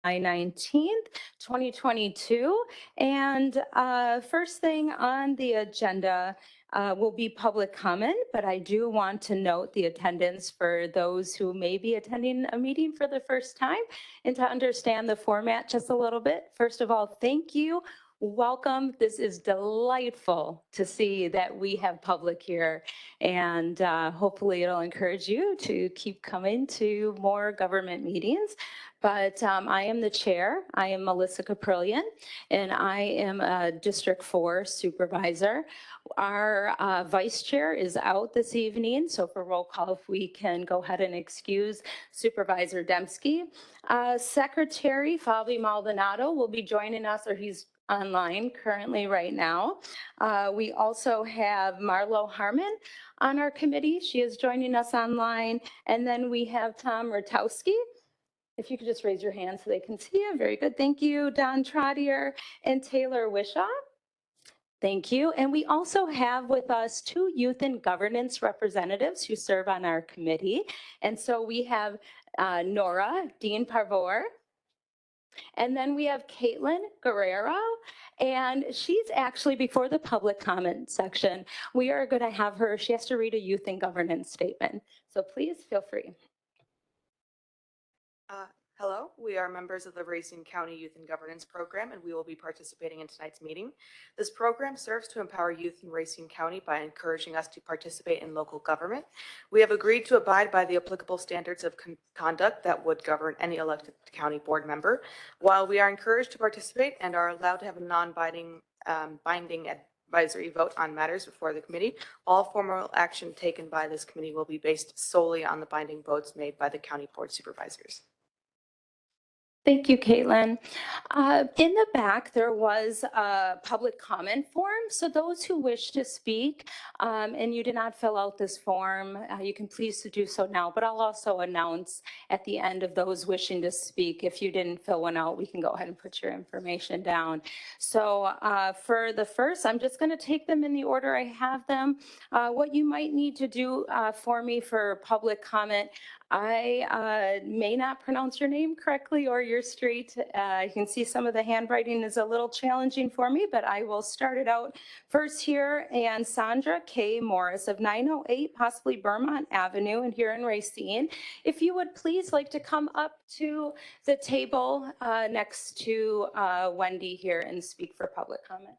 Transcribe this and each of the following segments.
July 19th, 2022. And first thing on the agenda will be public comment, but I do want to note the attendance for those who may be attending a meeting for the first time and to understand the format just a little bit. First of all, thank you. Welcome. This is delightful to see that we have public here, and hopefully it'll encourage you to keep coming to more government meetings. But I am the chair. I am Melissa Caprillion, and I am a District 4 supervisor. Our vice chair is out this evening, so for roll call, if we can go ahead and excuse Supervisor Dembski. Secretary Fabi Maldonado will be joining us, or he's online currently right now. We also have Marlo Harmon on our committee. She is joining us online. And then we have Tom Ratowski. If you could just raise your hand so they can see you. Very good. Thank you. Don Trottier and Taylor Wishaw. Thank you. And we also have with us two youth and governance representatives who serve on our committee. And so we have Nora Dean Parvor. And then we have Caitlin Guerrero, and she's actually before the public comment section. We are going to have her, she has to read a youth and governance statement. So please feel free. Hello, we are members of the Racine County Youth and Governance Program, and we will be participating in tonight's meeting. This program serves to empower youth in Racine County by encouraging us to participate in local government. We have agreed to abide by the applicable standards of conduct that would govern any elected county board member. While we are encouraged to participate and are allowed to have a non-binding advisory vote on matters before the committee, all formal action taken by this committee will be based solely on the binding votes made by the county board supervisors. Thank you, Caitlin. In the back, there was a public comment form. So those who wish to speak and you did not fill out this form, you can please do so now. But I'll also announce at the end of those wishing to speak, if you didn't fill one out, we can go ahead and put your information down. So for the first, I'm just going to take them in the order I have them. What you might need to do for me for public comment, I may not pronounce your name correctly or your street. You can see some of the handwriting is a little challenging for me, but I will start it out first here. And Sandra K. Morris of 908, possibly Vermont Avenue, and here in Racine. If you would please like to come up to the table next to Wendy here and speak for public comment.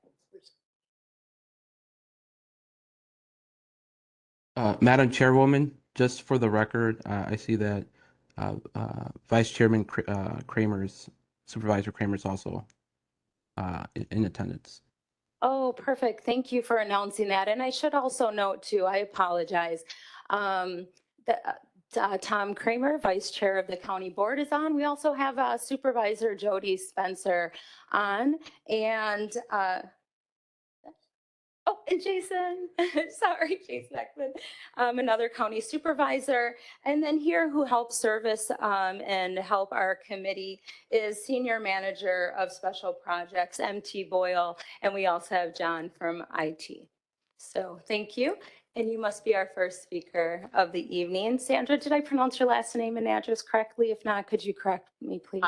Madam Chairwoman, just for the record, I see that Vice Chairman Supervisor Kramer's also in attendance. Oh, perfect. Thank you for announcing that. And I should also note too, I apologize. Tom Kramer, Vice Chair of the County Board, is on. We also have Supervisor Jody Spencer on, and oh, and Jason, sorry, Jason Ekman, another county supervisor. And then here who helps service and help our committee is Senior Manager of Special Projects, MT Boyle. And we also have John from IT. So thank you. And you must be our first speaker of the evening. Sandra, did I pronounce your last name and address correctly? If not, could you correct me, please?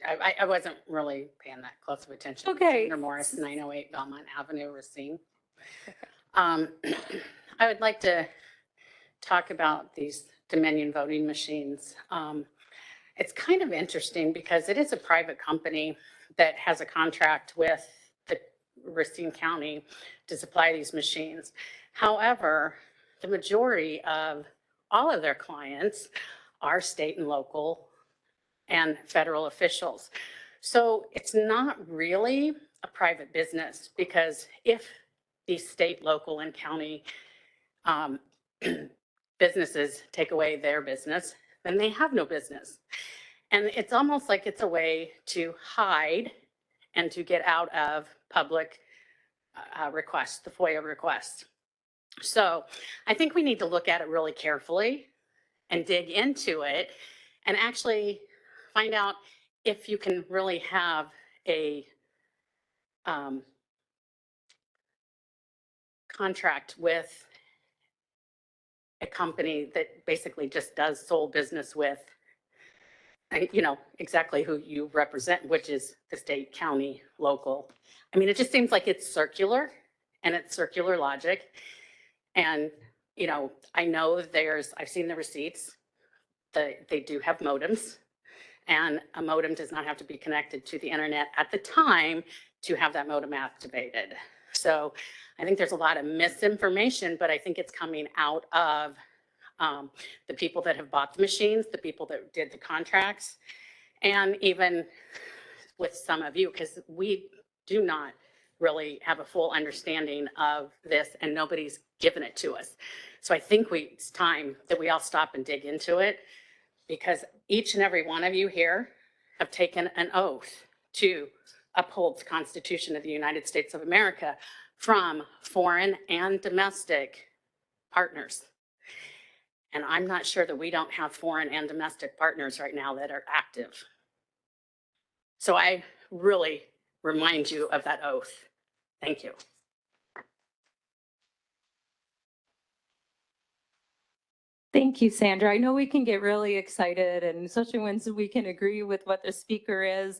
I wasn't really paying that close of attention. Okay. Sandra Morris, 908 Belmont Avenue, Racine. I would like to talk about these Dominion voting machines. It's kind of interesting because it is a private company that has a contract with the Racine County to supply these machines. However, the majority of all of their clients are state and local and federal officials. So it's not really a private business, because if these state, local, and county businesses take away their business, then they have no business. And it's almost like it's a way to hide and to get out of public requests, the FOIA requests. So I think we need to look at it really carefully and dig into it and actually find out if you can really have a contract with a company that basically just does sole business with exactly who you represent, which is the state, county, local. I mean, it just seems like it's circular and it's circular logic. And, I know I've seen the receipts, they do have modems. And a modem does not have to be connected to the internet at the time to have that modem activated. So I think there's a lot of misinformation, but I think it's coming out of the people that have bought the machines, the people that did the contracts, and even with some of you, because we do not really have a full understanding of this and nobody's given it to us. So I think it's time that we all stop and dig into it, because each and every one of you here have taken an oath to uphold the Constitution of the United States of America from foreign and domestic partners. And I'm not sure that we don't have foreign and domestic partners right now that are active. So I really remind you of that oath. Thank you. Thank you, Sandra. I know we can get really excited, and especially when we can agree with what the speaker is.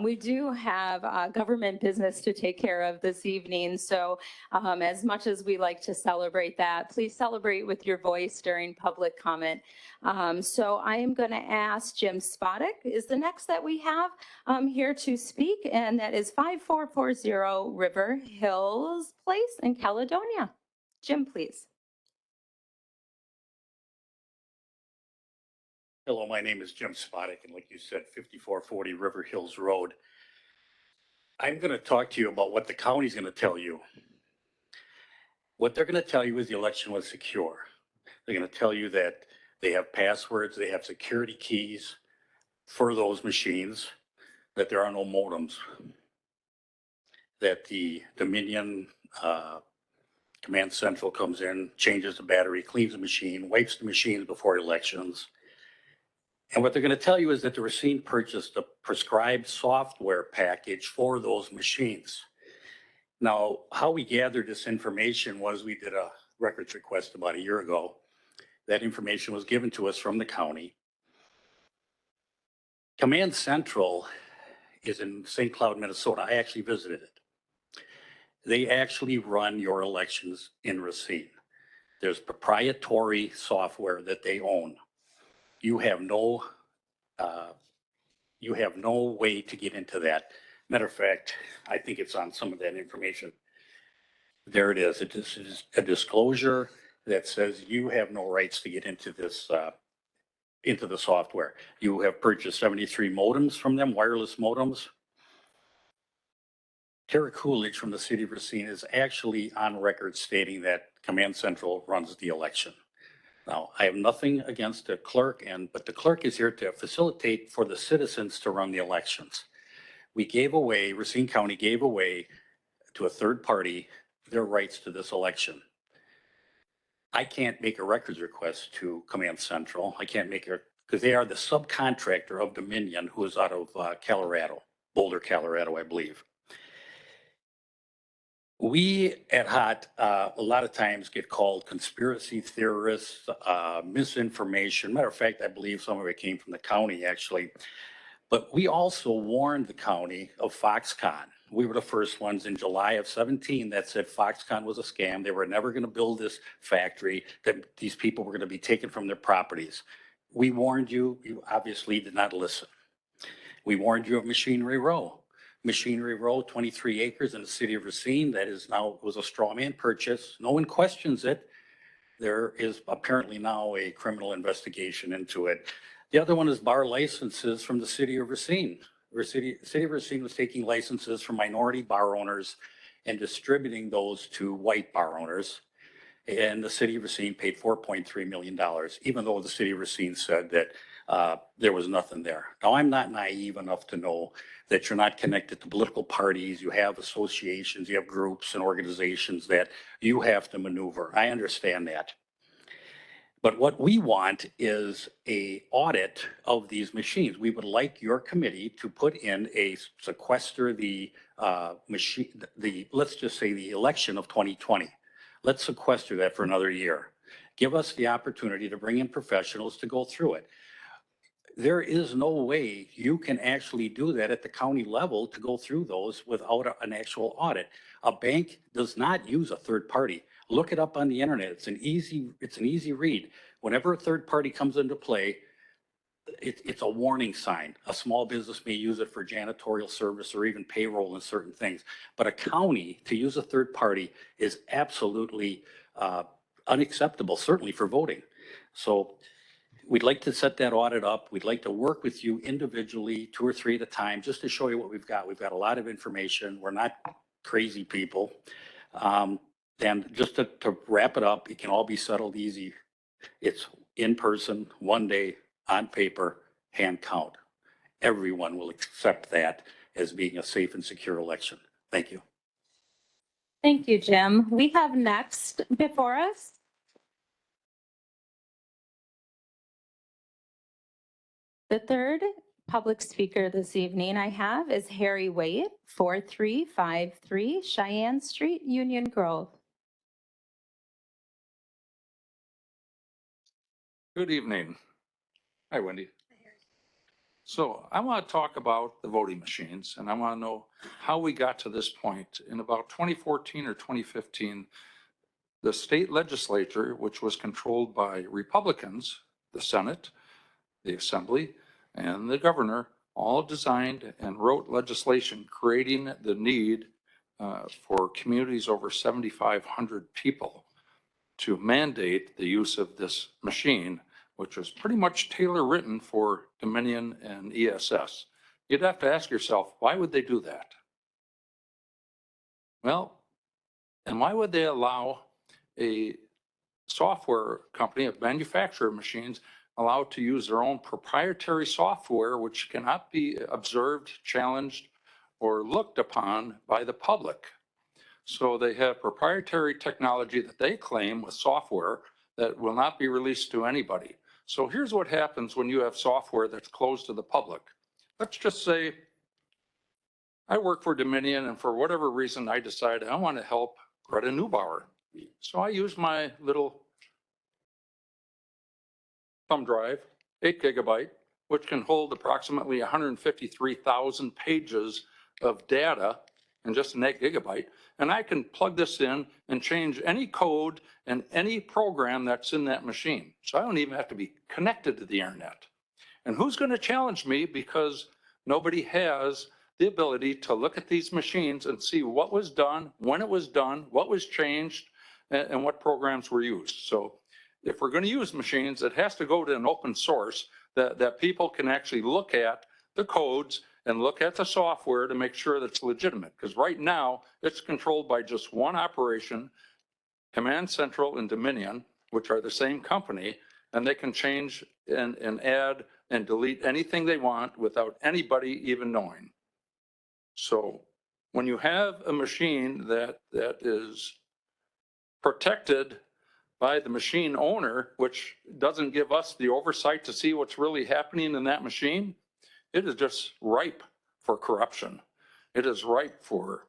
We do have government business to take care of this evening. So as much as we like to celebrate that, please celebrate with your voice during public comment. So I am going to ask Jim Spodek is the next that we have here to speak, and that is 5440 River Hills Place in Caledonia. Jim, please. Hello, my name is Jim Spodek, and like you said, 5440 River Hills Road. I'm going to talk to you about what the county's going to tell you. What they're going to tell you is the election was secure. They're going to tell you that they have passwords, they have security keys for those machines, that there are no modems, that the Dominion Command Central comes in, changes the battery, cleans the machine, wipes the machines before elections. And what they're going to tell you is that the Racine purchased a prescribed software package for those machines. Now, how we gathered this information was we did a records request about a year ago. That information was given to us from the county. Command Central is in St. Cloud, Minnesota. I actually visited it. They actually run your elections in Racine. There's proprietary software that they own. You have no way to get into that. Matter of fact, I think it's on some of that information. There it is. It is a disclosure that says you have no rights to get into this, into the software. You have purchased 73 modems from them, wireless modems. Tara Coolidge from the city of Racine is actually on record stating that Command Central runs the election. Now, I have nothing against the clerk, but the clerk is here to facilitate for the citizens to run the elections. Racine County gave away to a third party their rights to this election. I can't make a records request to Command Central. I can't make it because they are the subcontractor of Dominion, who is out of Colorado, Boulder, Colorado, I believe. We at HOT a lot of times get called conspiracy theorists, misinformation. Matter of fact, I believe some of it came from the county actually. But we also warned the county of Foxconn. We were the first ones in July of 17 that said Foxconn was a scam. They were never going to build this factory, that these people were going to be taken from their properties. We warned you. You obviously did not listen. We warned you of Machinery Row. Machinery Row, 23 acres in the city of Racine, that is now, was a straw man purchase. No one questions it. There is apparently now a criminal investigation into it. The other one is bar licenses from the city of Racine. The city of Racine was taking licenses from minority bar owners and distributing those to white bar owners. And the city of Racine paid $4.3 million, even though the city of Racine said that there was nothing there. Now, I'm not naive enough to know that you're not connected to political parties. You have associations, you have groups and organizations that you have to maneuver. I understand that. But what we want is an audit of these machines. We would like your committee to put in a sequester the machine, let's just say the election of 2020. Let's sequester that for another year. Give us the opportunity to bring in professionals to go through it. There is no way you can actually do that at the county level to go through those without an actual audit. A bank does not use a third party. Look it up on the internet. It's an easy read. Whenever a third party comes into play, it's a warning sign. A small business may use it for janitorial service or even payroll and certain things. But a county to use a third party is absolutely unacceptable, certainly for voting. So we'd like to set that audit up. We'd like to work with you individually, 2 or 3 at a time, just to show you what we've got. We've got a lot of information. We're not crazy people. And just to wrap it up, it can all be settled easy. It's in person, one day, on paper, hand count. Everyone will accept that as being a safe and secure election. Thank you. Thank you, Jim. We have next before us the third public speaker this evening I have is Harry Waite, 4353 Cheyenne Street, Union Grove. Good evening. Hi, Wendy. So I want to talk about the voting machines, and I want to know how we got to this point. In about 2014 or 2015, the state legislature, which was controlled by Republicans, the Senate, the Assembly, and the governor, all designed and wrote legislation creating the need for communities over 7,500 people to mandate the use of this machine, which was pretty much tailor written for Dominion and ESS. You'd have to ask yourself, why would they do that? Well, and why would they allow a software company, a manufacturer of machines, allowed to use their own proprietary software, which cannot be observed, challenged, or looked upon by the public? So they have proprietary technology that they claim with software that will not be released to anybody. So here's what happens when you have software that's closed to the public. Let's just say I work for Dominion, and for whatever reason, I decided I want to help Greta Neubauer. So I use my little thumb drive, 8 gigabyte, which can hold approximately 153,000 pages of data in just an 8 gigabyte. And I can plug this in and change any code and any program that's in that machine. So I don't even have to be connected to the internet. And who's going to challenge me, because nobody has the ability to look at these machines and see what was done, when it was done, what was changed, and what programs were used. So if we're going to use machines, it has to go to an open source that people can actually look at the codes and look at the software to make sure that's legitimate. Because right now, it's controlled by just one operation, Command Central and Dominion, which are the same company, and they can change and add and delete anything they want without anybody even knowing. So when you have a machine that is protected by the machine owner, which doesn't give us the oversight to see what's really happening in that machine, it is just ripe for corruption. It is ripe for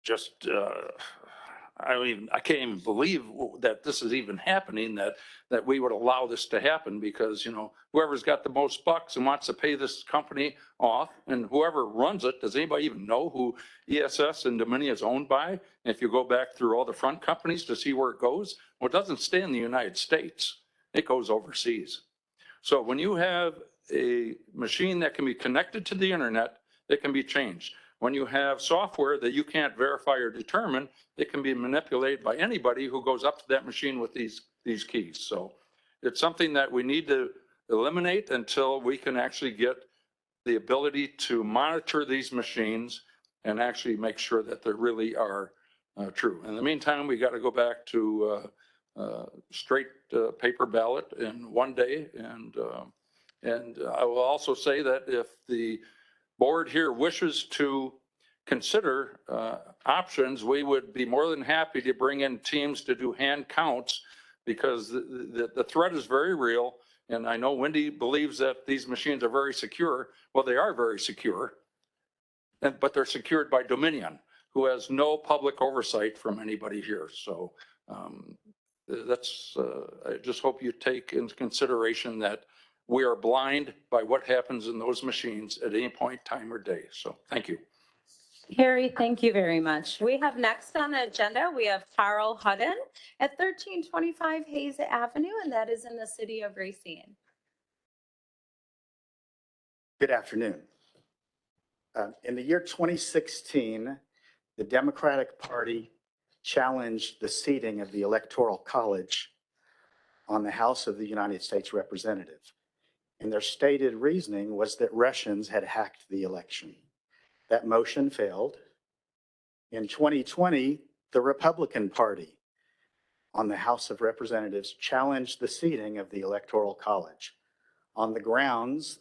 just, I can't even believe that this is even happening, that we would allow this to happen, because, you know, whoever's got the most bucks and wants to pay this company off, and whoever runs it, does anybody even know who ESS and Dominion is owned by? And if you go back through all the front companies to see where it goes, well, it doesn't stay in the United States. It goes overseas. So when you have a machine that can be connected to the internet, it can be changed. When you have software that you can't verify or determine, it can be manipulated by anybody who goes up to that machine with these keys. So it's something that we need to eliminate until we can actually get the ability to monitor these machines and actually make sure that they really are true. In the meantime, we got to go back to straight paper ballot in one day. And I will also say that if the board here wishes to consider options, we would be more than happy to bring in teams to do hand counts, because the threat is very real. And I know Wendy believes that these machines are very secure. Well, they are very secure, but they're secured by Dominion, who has no public oversight from anybody here. So that's, I just hope you take into consideration that we are blind by what happens in those machines at any point, time or day. So thank you. Harry, thank you very much. We have next on the agenda, we have Carl Hudden at 1325 Hayes Avenue, and that is in the city of Racine. Good afternoon. In the year 2016, the Democratic Party challenged the seating of the Electoral College on the House of the United States Representative. And their stated reasoning was that Russians had hacked the election. That motion failed. In 2020, the Republican Party on the House of Representatives challenged the seating of the Electoral College on the grounds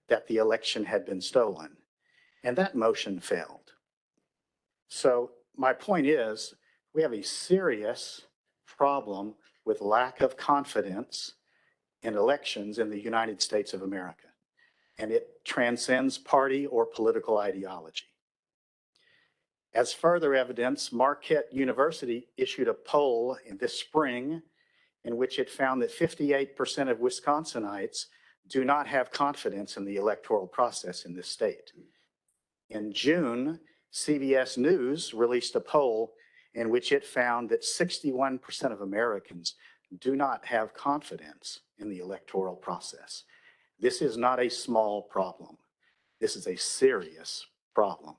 that the election had been stolen. And that motion failed. So my point is, we have a serious problem with lack of confidence in elections in the United States of America. And it transcends party or political ideology. As further evidence, Marquette University issued a poll in this spring in which it found that 58% of Wisconsinites do not have confidence in the electoral process in this state. In June, CBS News released a poll in which it found that 61% of Americans do not have confidence in the electoral process. This is not a small problem. This is a serious problem.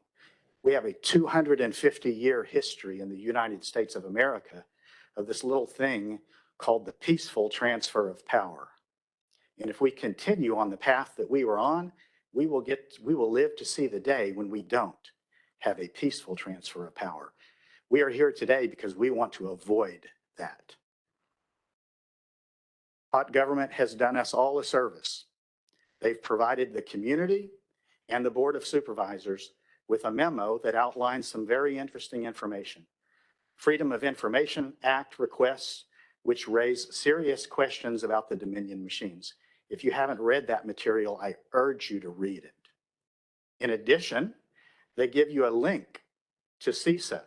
We have a 250-year history in the United States of America of this little thing called the peaceful transfer of power. And if we continue on the path that we were on, we will live to see the day when we don't have a peaceful transfer of power. We are here today because we want to avoid that. Hot government has done us all a service. They've provided the community and the Board of Supervisors with a memo that outlines some very interesting information. Freedom of Information Act requests, which raise serious questions about the Dominion machines. If you haven't read that material, I urge you to read it. In addition, they give you a link to CISA,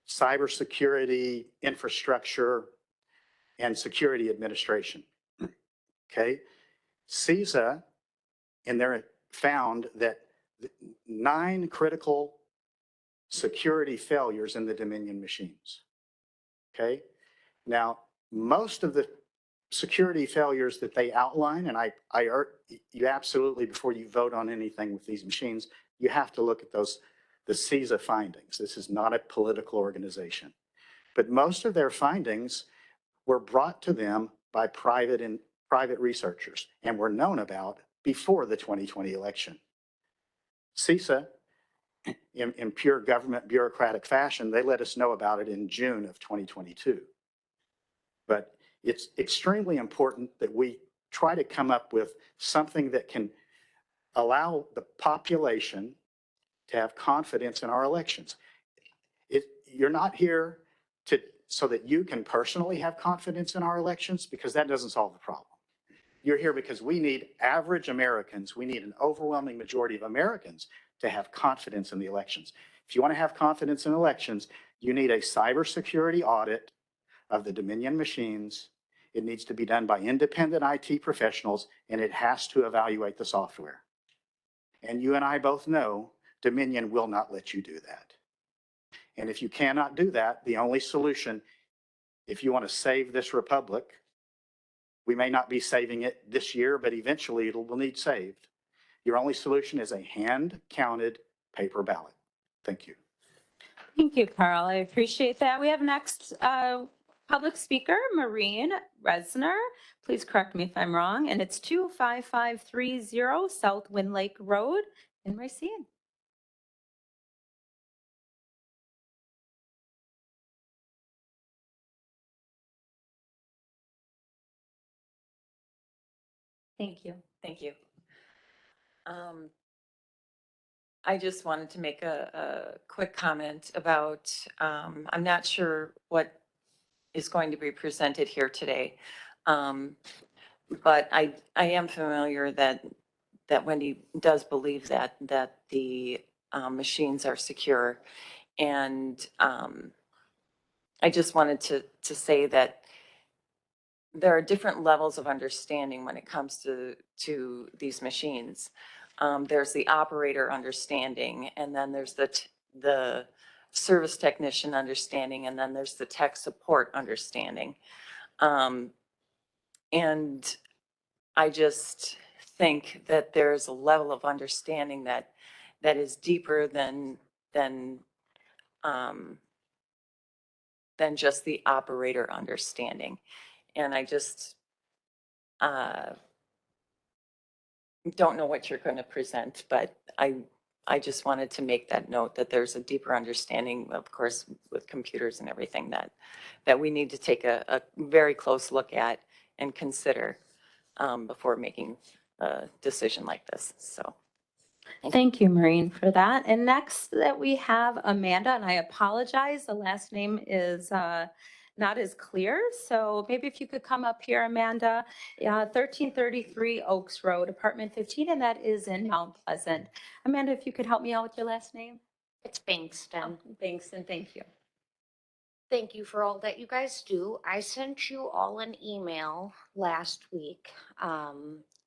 Cybersecurity Infrastructure and Security Administration. Okay, CISA in there found that 9 critical security failures in the Dominion machines. Okay, now most of the security failures that they outline, and I urge you absolutely, before you vote on anything with these machines, you have to look at those, the CISA findings. This is not a political organization. But most of their findings were brought to them by private researchers and were known about before the 2020 election. CISA, in pure government bureaucratic fashion, they let us know about it in June of 2022. But it's extremely important that we try to come up with something that can allow the population to have confidence in our elections. You're not here so that you can personally have confidence in our elections, because that doesn't solve the problem. You're here because we need average Americans, we need an overwhelming majority of Americans to have confidence in the elections. If you want to have confidence in elections, you need a cybersecurity audit of the Dominion machines. It needs to be done by independent IT professionals, and it has to evaluate the software. And you and I both know Dominion will not let you do that. And if you cannot do that, the only solution, if you want to save this republic, we may not be saving it this year, but eventually it will need saved. Your only solution is a hand-counted paper ballot. Thank you. Thank you, Carl. I appreciate that. We have next public speaker, Maureen Resner. Please correct me if I'm wrong. And it's 25530 South Wind Lake Road in Racine. Thank you. Thank you. I just wanted to make a quick comment about, I'm not sure what is going to be presented here today. But I am familiar that Wendy does believe that the machines are secure. And I just wanted to say that there are different levels of understanding when it comes to these machines. There's the operator understanding, and then there's the service technician understanding, and then there's the tech support understanding. And I just think that there's a level of understanding that is deeper than just the operator understanding. And I just don't know what you're going to present, but I just wanted to make that note that there's a deeper understanding, of course, with computers and everything that we need to take a very close look at and consider before making a decision like this. So. Thank you, Maureen, for that. And next that we have Amanda, and I apologize, the last name is not as clear. So maybe if you could come up here, Amanda, 1333 Oaks Road, apartment 15, and that is in Mount Pleasant. Amanda, if you could help me out with your last name? It's Bankston. Thanks, and thank you. Thank you for all that you guys do. I sent you all an email last week,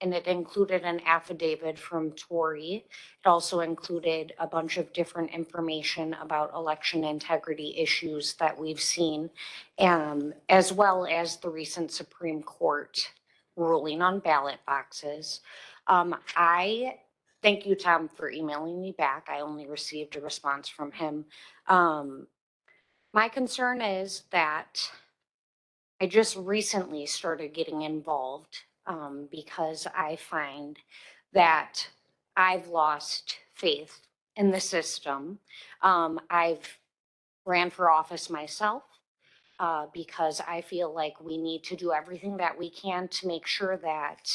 and it included an affidavit from Tori. It also included a bunch of different information about election integrity issues that we've seen, as well as the recent Supreme Court ruling on ballot boxes. I thank you, Tom, for emailing me back. I only received a response from him. My concern is that I just recently started getting involved because I find that I've lost faith in the system. I've ran for office myself because I feel like we need to do everything that we can to make sure that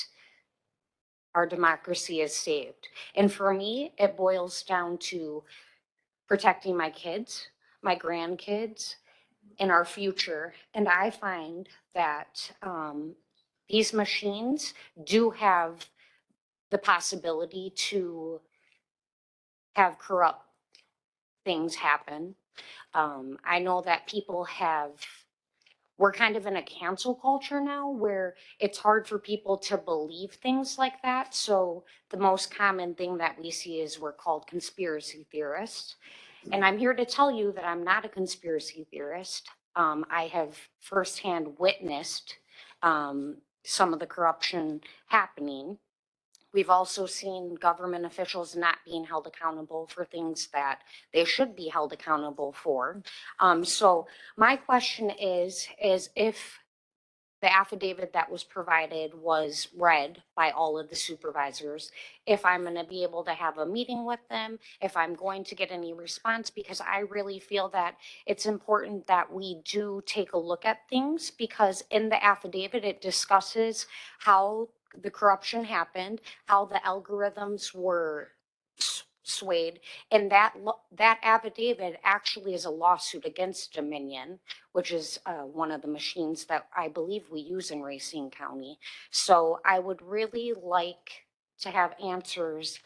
our democracy is saved. And for me, it boils down to protecting my kids, my grandkids, in our future. And I find that these machines do have the possibility to have corrupt things happen. I know that people we're kind of in a cancel culture now where it's hard for people to believe things like that. So the most common thing that we see is we're called conspiracy theorists. And I'm here to tell you that I'm not a conspiracy theorist. I have firsthand witnessed some of the corruption happening. We've also seen government officials not being held accountable for things that they should be held accountable for. So my question is if the affidavit that was provided was read by all of the supervisors, if I'm going to be able to have a meeting with them, if I'm going to get any response, because I really feel that it's important that we do take a look at things, because in the affidavit, it discusses how the corruption happened, how the algorithms were swayed, and that affidavit actually is a lawsuit against Dominion, which is one of the machines that I believe we use in Racine County. So I would really like to have answers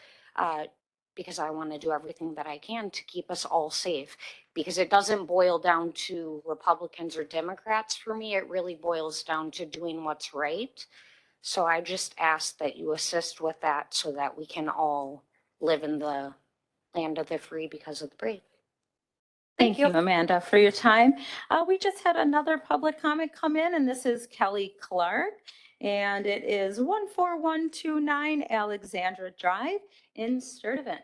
because I want to do everything that I can to keep us all safe, because it doesn't boil down to Republicans or Democrats for me. It really boils down to doing what's right. So I just ask that you assist with that so that we can all live in the land of the free because of the brave. Thank you, Amanda, for your time. We just had another public comment come in, and this is Kelly Clark, and it is 14129 Alexandra Drive in Sturtevant.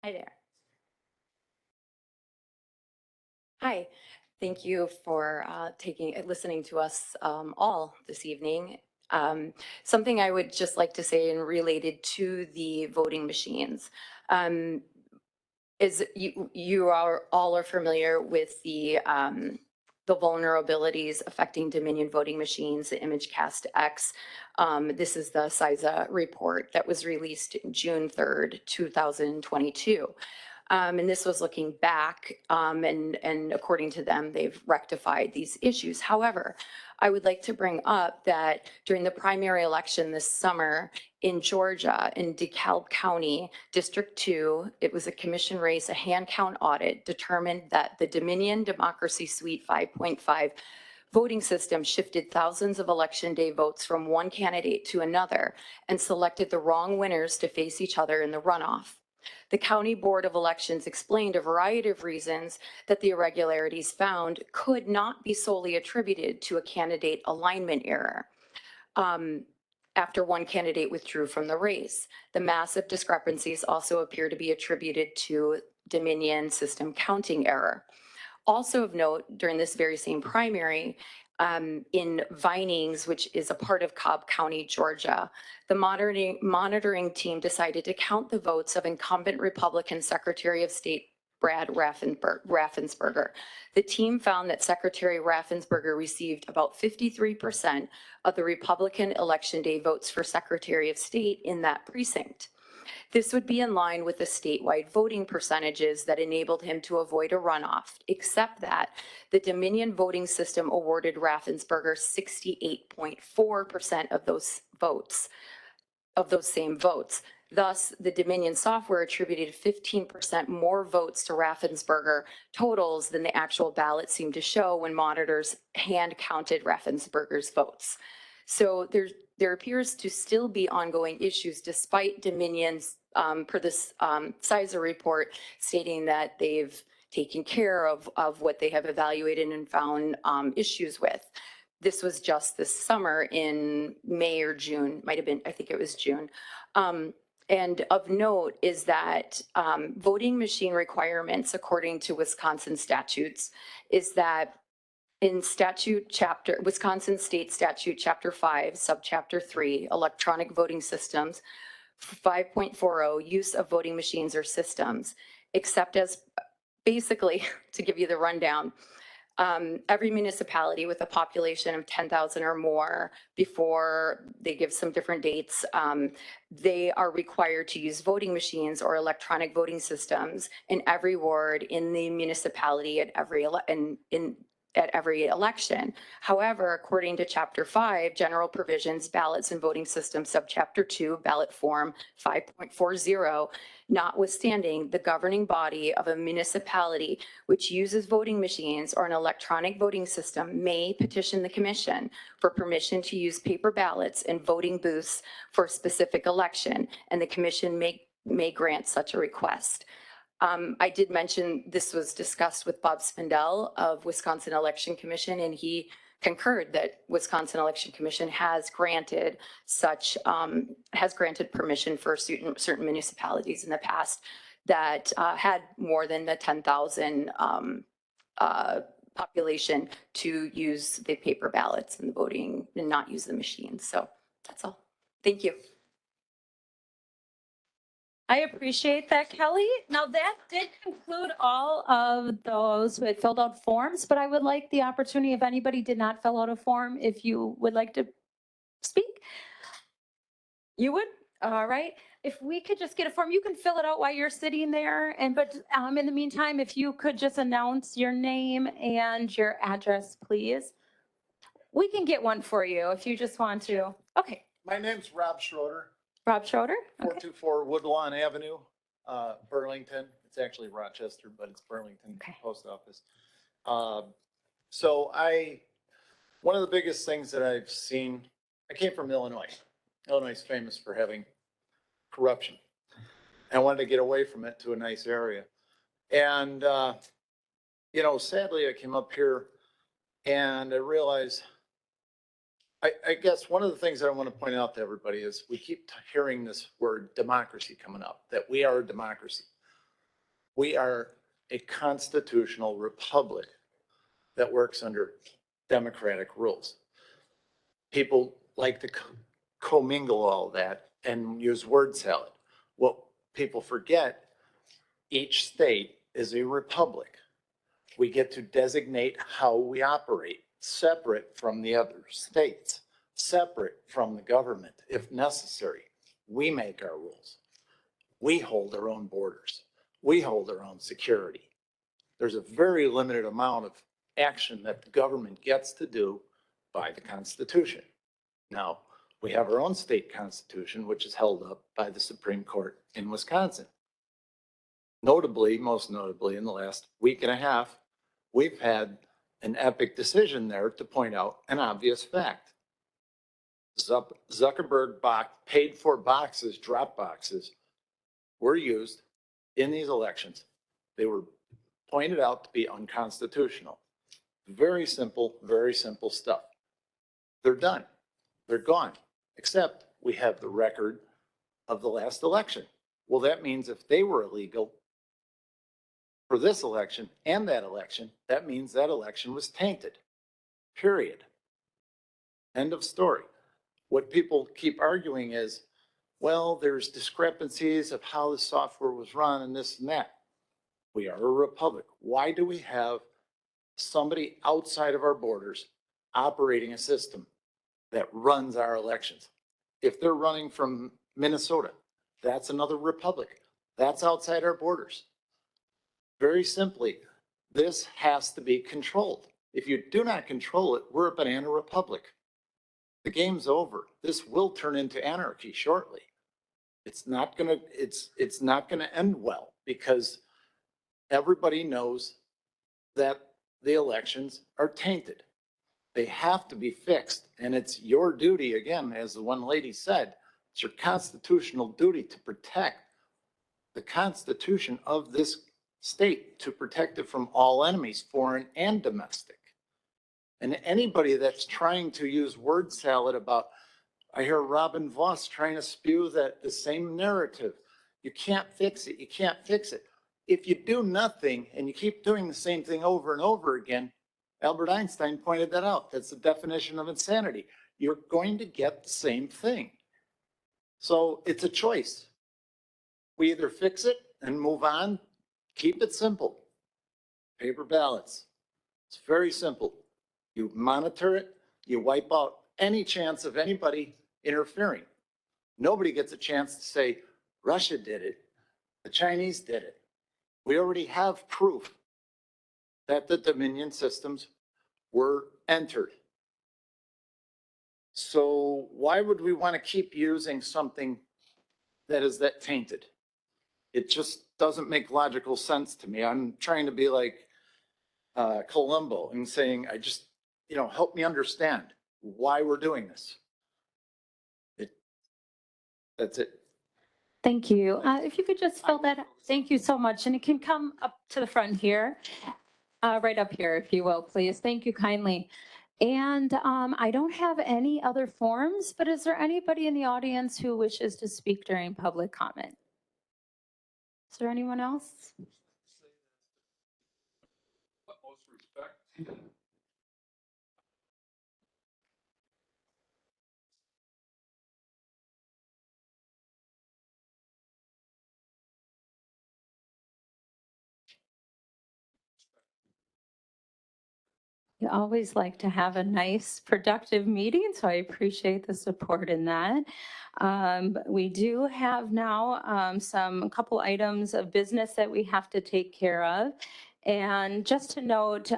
Hi there. Hi, thank you for listening to us all this evening. Something I would just like to say in related to the voting machines is you are all familiar with the vulnerabilities affecting Dominion voting machines, the ImageCast X. This is the CISA report that was released June 3rd, 2022. And this was looking back, and according to them, they've rectified these issues. However, I would like to bring up that during the primary election this summer in Georgia, in DeKalb County, District 2, it was a commission race, a hand count audit determined that the Dominion Democracy Suite 5.5 voting system shifted thousands of election day votes from one candidate to another and selected the wrong winners to face each other in the runoff. The County Board of Elections explained a variety of reasons that the irregularities found could not be solely attributed to a candidate alignment error. After one candidate withdrew from the race, the massive discrepancies also appear to be attributed to Dominion system counting error. Also of note, during this very same primary, in Vinings, which is a part of Cobb County, Georgia, the monitoring team decided to count the votes of incumbent Republican Secretary of State Brad Raffensperger. The team found that Secretary Raffensperger received about 53% of the Republican election day votes for Secretary of State in that precinct. This would be in line with the statewide voting percentages that enabled him to avoid a runoff, except that the Dominion voting system awarded Raffensperger 68.4% of those votes, of those same votes. Thus, the Dominion software attributed 15% more votes to Raffensperger totals than the actual ballot seemed to show when monitors hand counted Raffensperger's votes. So there appears to still be ongoing issues despite Dominion's, per this CISA report, stating that they've taken care of what they have evaluated and found issues with. This was just this summer in May or June, might have been, I think it was June. And of note is that voting machine requirements, according to Wisconsin statutes, is that in Wisconsin State Statute Chapter 5, Subchapter 3, Electronic Voting Systems, 5.40, use of voting machines or systems, except as, basically, to give you the rundown, every municipality with a population of 10,000 or more, before they give some different dates, they are required to use voting machines or electronic voting systems in every ward in the municipality at every election. However, according to Chapter 5, General Provisions, Ballots and Voting Systems, Subchapter 2, Ballot Form 5.40, notwithstanding, the governing body of a municipality which uses voting machines or an electronic voting system may petition the commission for permission to use paper ballots and voting booths for a specific election, and the commission may grant such a request. I did mention this was discussed with Bob Spindell of Wisconsin Election Commission, and he concurred that Wisconsin Election Commission has granted permission for certain municipalities in the past that had more than the 10,000 population to use the paper ballots and the voting and not use the machines. So that's all. Thank you. I appreciate that, Kelly. Now, that did conclude all of those who had filled out forms, but I would like the opportunity, if anybody did not fill out a form, if you would like to speak. You would? All right. If we could just get a form, you can fill it out while you're sitting there. But in the meantime, if you could just announce your name and your address, please. We can get one for you if you just want to. Okay. My name's Rob Schroeder. Rob Schroeder? Okay. 424 Woodlawn Avenue, Burlington. It's actually Rochester, but it's Burlington Okay. Post Office. So one of the biggest things that I've seen, I came from Illinois. Illinois is famous for having corruption. I wanted to get away from it to a nice area. And, sadly, I came up here and I realized, I guess one of the things that I want to point out to everybody is we keep hearing this word democracy coming up, that we are a democracy. We are a constitutional republic that works under democratic rules. People like to commingle all that and use word salad. What people forget, each state is a republic. We get to designate how we operate, separate from the other states, separate from the government if necessary. We make our rules. We hold our own borders. We hold our own security. There's a very limited amount of action that the government gets to do by the Constitution. Now, we have our own state constitution, which is held up by the Supreme Court in Wisconsin. Notably, most notably, in the last week and a half, we've had an epic decision there to point out an obvious fact. Zuckerberg paid for boxes, drop boxes, were used in these elections. They were pointed out to be unconstitutional. Very simple stuff. They're done. They're gone, except we have the record of the last election. Well, that means if they were illegal for this election and that election, that means that election was tainted. Period. End of story. What people keep arguing is, well, there's discrepancies of how the software was run and this and that. We are a republic. Why do we have somebody outside of our borders operating a system that runs our elections? If they're running from Minnesota, that's another republic. That's outside our borders. Very simply, this has to be controlled. If you do not control it, we're a banana republic. The game's over. This will turn into anarchy shortly. It's not gonna end well because everybody knows that the elections are tainted. They have to be fixed. And it's your duty, again, as the one lady said, it's your constitutional duty to protect the Constitution of this state, to protect it from all enemies, foreign and domestic. And anybody that's trying to use word salad about, I hear Robin Voss trying to spew that the same narrative. You can't fix it. You can't fix it. If you do nothing and you keep doing the same thing over and over again, Albert Einstein pointed that out. That's the definition of insanity. You're going to get the same thing. So it's a choice. We either fix it and move on, keep it simple. Paper ballots. It's very simple. You monitor it, you wipe out any chance of anybody interfering. Nobody gets a chance to say, Russia did it, the Chinese did it. We already have proof that the Dominion systems were entered. So why would we want to keep using something that is that tainted? It just doesn't make logical sense to me. I'm trying to be like Columbo and saying, help me understand why we're doing this. That's it. Thank you. If you could just spell that, thank you so much. And it can come up to the front here, right up here, if you will, please. Thank you kindly. And I don't have any other forms, but is there anybody in the audience who wishes to speak during public comment? Is there anyone else? Utmost respect. You always like to have a nice, productive meeting, so I appreciate the support in that. We do have now a couple items of business that we have to take care of. And just to note,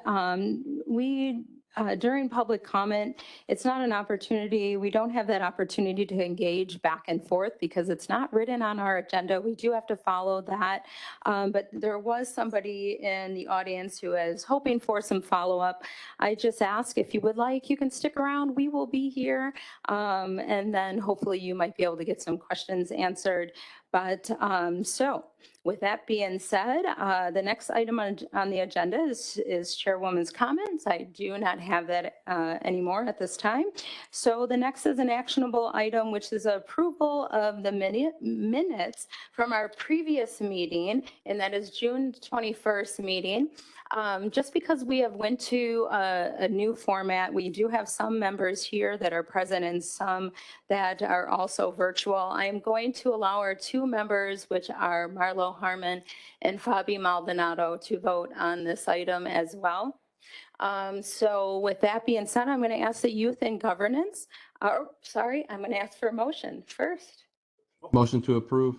during public comment, it's not an opportunity. We don't have that opportunity to engage back and forth because it's not written on our agenda. We do have to follow that. But there was somebody in the audience who is hoping for some follow-up. I just ask if you would like, you can stick around. We will be here. And then hopefully you might be able to get some questions answered. But so with that being said, the next item on the agenda is Chairwoman's comments. I do not have that anymore at this time. So the next is an actionable item, which is approval of the minutes from our previous meeting, and that is June 21st meeting. Just because we have went to a new format, we do have some members here that are present and some that are also virtual. I am going to allow our two members, which are Marlo Harmon and Fabi Maldonado, to vote on this item as well. So with that being said, I'm going to ask the Youth and Governance, I'm going to ask for a motion first. Motion to approve.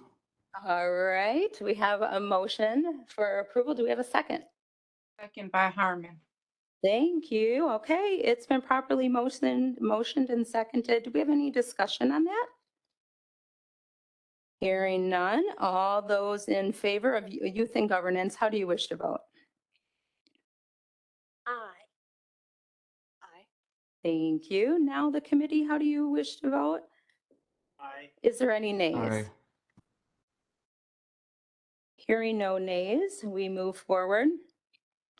All right, we have a motion for approval. Do we have a second? Second by Harmon. Thank you. Okay, it's been properly motioned and seconded. Do we have any discussion on that? Hearing none. All those in favor of Youth and Governance, how do you wish to vote? Aye. Thank you. Now the committee, how do you wish to vote? Aye. Is there any nays? Aye. Hearing no nays, we move forward.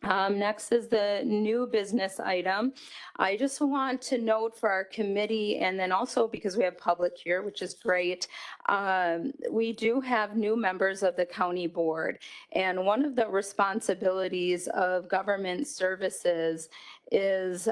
Next is the new business item. I just want to note for our committee, and then also because we have public here, which is great, we do have new members of the county board. And one of the responsibilities of government services is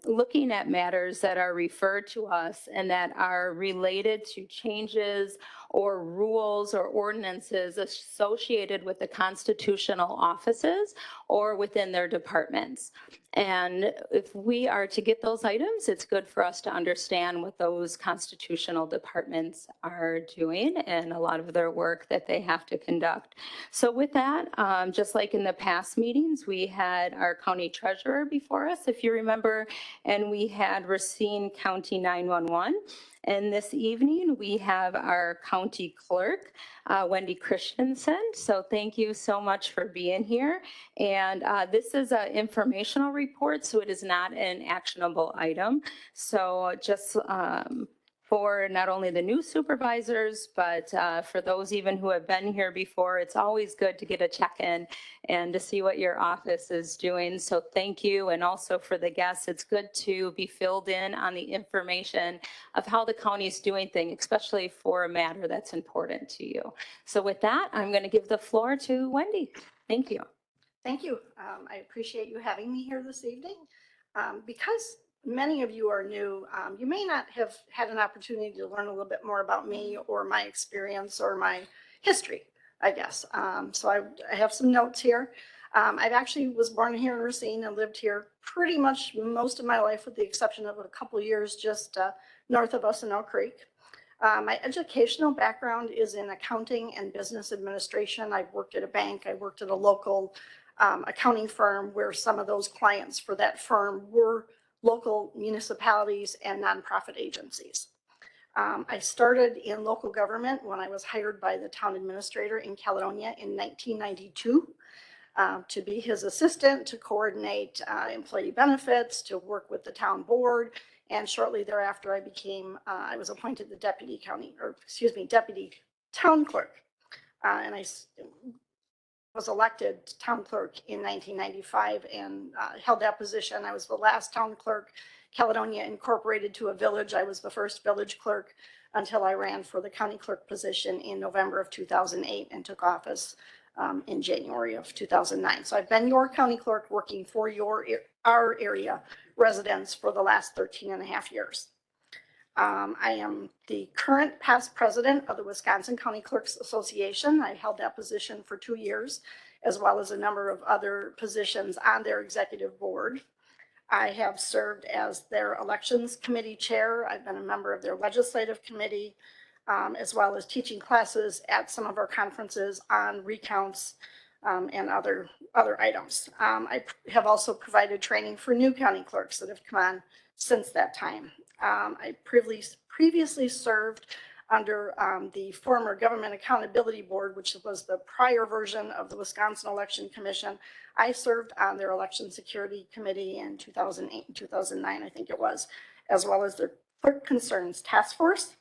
looking at matters that are referred to us and that are related to changes or rules or ordinances associated with the constitutional offices or within their departments. And if we are to get those items, it's good for us to understand what those constitutional departments are doing and a lot of their work that they have to conduct. So with that, just like in the past meetings, we had our county treasurer before us, if you remember, and we had Racine County 911. And this evening, we have our county clerk, Wendy Christensen. So thank you so much for being here. And this is an informational report, so it is not an actionable item. So just for not only the new supervisors, but for those even who have been here before, it's always good to get a check-in and to see what your office is doing. So thank you. And also for the guests, it's good to be filled in on the information of how the county is doing things, especially for a matter that's important to you. So with that, I'm going to give the floor to Wendy. Thank you. Thank you. I appreciate you having me here this evening. Because many of you are new, you may not have had an opportunity to learn a little bit more about me or my experience or my history, I guess. So I have some notes here. I actually was born here in Racine and lived here pretty much most of my life, with the exception of a couple of years just north of us in Oak Creek. My educational background is in accounting and business administration. I've worked at a bank. I worked at a local accounting firm where some of those clients for that firm were local municipalities and nonprofit agencies. I started in local government when I was hired by the town administrator in Caledonia in 1992 to be his assistant, to coordinate employee benefits, to work with the town board. And shortly thereafter, I was appointed the deputy town clerk. And I was elected town clerk in 1995 and held that position. I was the last town clerk Caledonia incorporated to a village. I was the first village clerk until I ran for the county clerk position in November of 2008 and took office in January of 2009. So I've been your county clerk working for our area residents for the last 13 and a half years. I am the current past president of the Wisconsin County Clerks Association. I held that position for 2 years, as well as a number of other positions on their executive board. I have served as their elections committee chair. I've been a member of their legislative committee, as well as teaching classes at some of our conferences on recounts and other items. I have also provided training for new county clerks that have come on since that time. I previously served under the former Government Accountability Board, which was the prior version of the Wisconsin Election Commission. I served on their Election Security Committee in 2008 and 2009, I think it was, as well as their Clerk Concerns Task Force.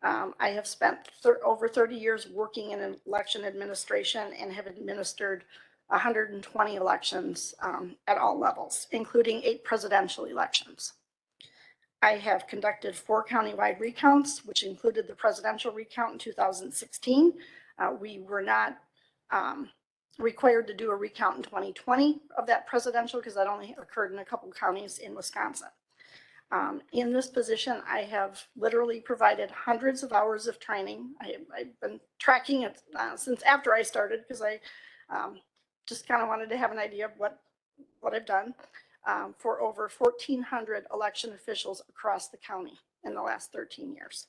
I have spent over 30 years working in election administration and have administered 120 elections at all levels, including 8 presidential elections. I have conducted 4 countywide recounts, which included the presidential recount in 2016. We were not required to do a recount in 2020 of that presidential because that only occurred in a couple counties in Wisconsin. In this position, I have literally provided hundreds of hours of training. I've been tracking it since after I started because I just kind of wanted to have an idea of what I've done. For over 1,400 election officials across the county in the last 13 years.